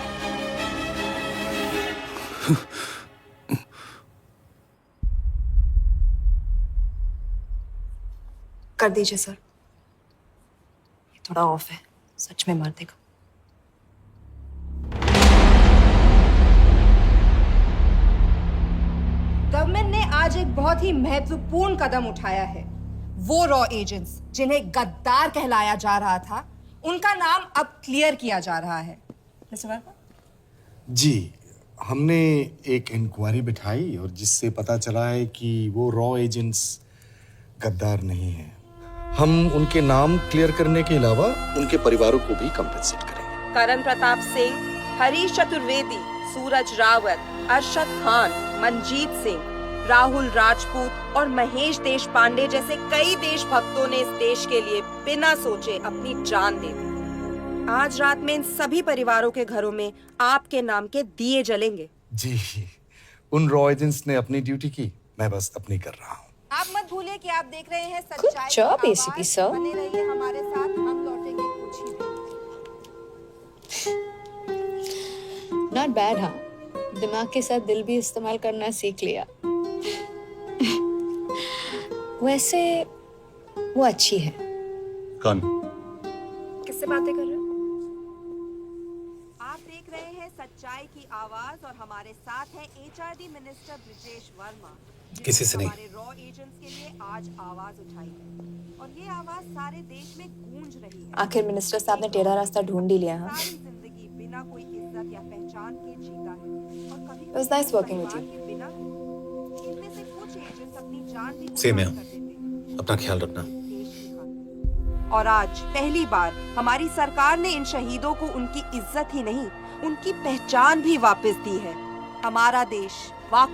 कर दीजिए सर, ये थोड़ा ऑफ है, सच में मार देगा। गवर्नमेंट ने आज एक बहुत ही महत्वपूर्ण कदम उठाया है। वो रॉ एजेंट्स जिन्हें गद्दार कहलाया जा रहा था, उनका नाम अब क्लियर किया जा रहा है। मिस्टर वर्मा? जी, हमने एक इंक्वायरी बिठाई और जिससे पता चला है कि वो रॉ एजेंट्स गद्दार नहीं हैं। हम उनके नाम क्लियर करने के अलावा उनके परिवारों को भी कंपेंसेट करेंगे। करण प्रताप सिंह, हरीश चतुर्वेदी, सूरज रावत, अरशद खान, मनजीत सिंह, राहुल राजपूत और महेश देशपांडे जैसे कई देशभक्तों ने इस देश के लिए बिना सोचे अपनी जान दे दी। आज रात में इन सभी परिवारों के घरों में आपके नाम के दिए जलेंगे। जी, उन रॉ एजेंट्स ने अपनी ड्यूटी की, मैं बस अपनी कर रहा हूँ। आप मत भूलिए कि आप देख रहे हैं सच्चाई job, की ACP आवाज। sir. बने रहिए हमारे साथ, हम लौटेंगे कुछ ही देर। Not bad. हाँ, दिमाग के साथ दिल भी इस्तेमाल करना सीख लिया। वैसे वो अच्छी है। कौन? किससे बातें कर रहे हो? आप देख रहे हैं सच्चाई की आवाज और हमारे साथ है HRD मिनिस्टर ब्रिजेश वर्मा। किसी से नहीं। हमारे रॉ एजेंट्स के लिए आज आवाज उठाई है और ये आवाज सारे देश में गूंज रही है। आखिर मिनिस्टर साहब ने टेढ़ा रास्ता ढूंढ ही लिया। हाँ, सारी जिंदगी बिना कोई इज्जत या पहचान के जीता है और कभी It was nice working with you. बिना इनमें से कुछ एजेंट्स अपनी जान भी सेम है। अपना ख्याल रखना। और आज पहली बार हमारी सरकार ने इन शहीदों को उनकी इज्जत ही नहीं, उनकी पहचान भी वापस दी है। हमारा देश वाकई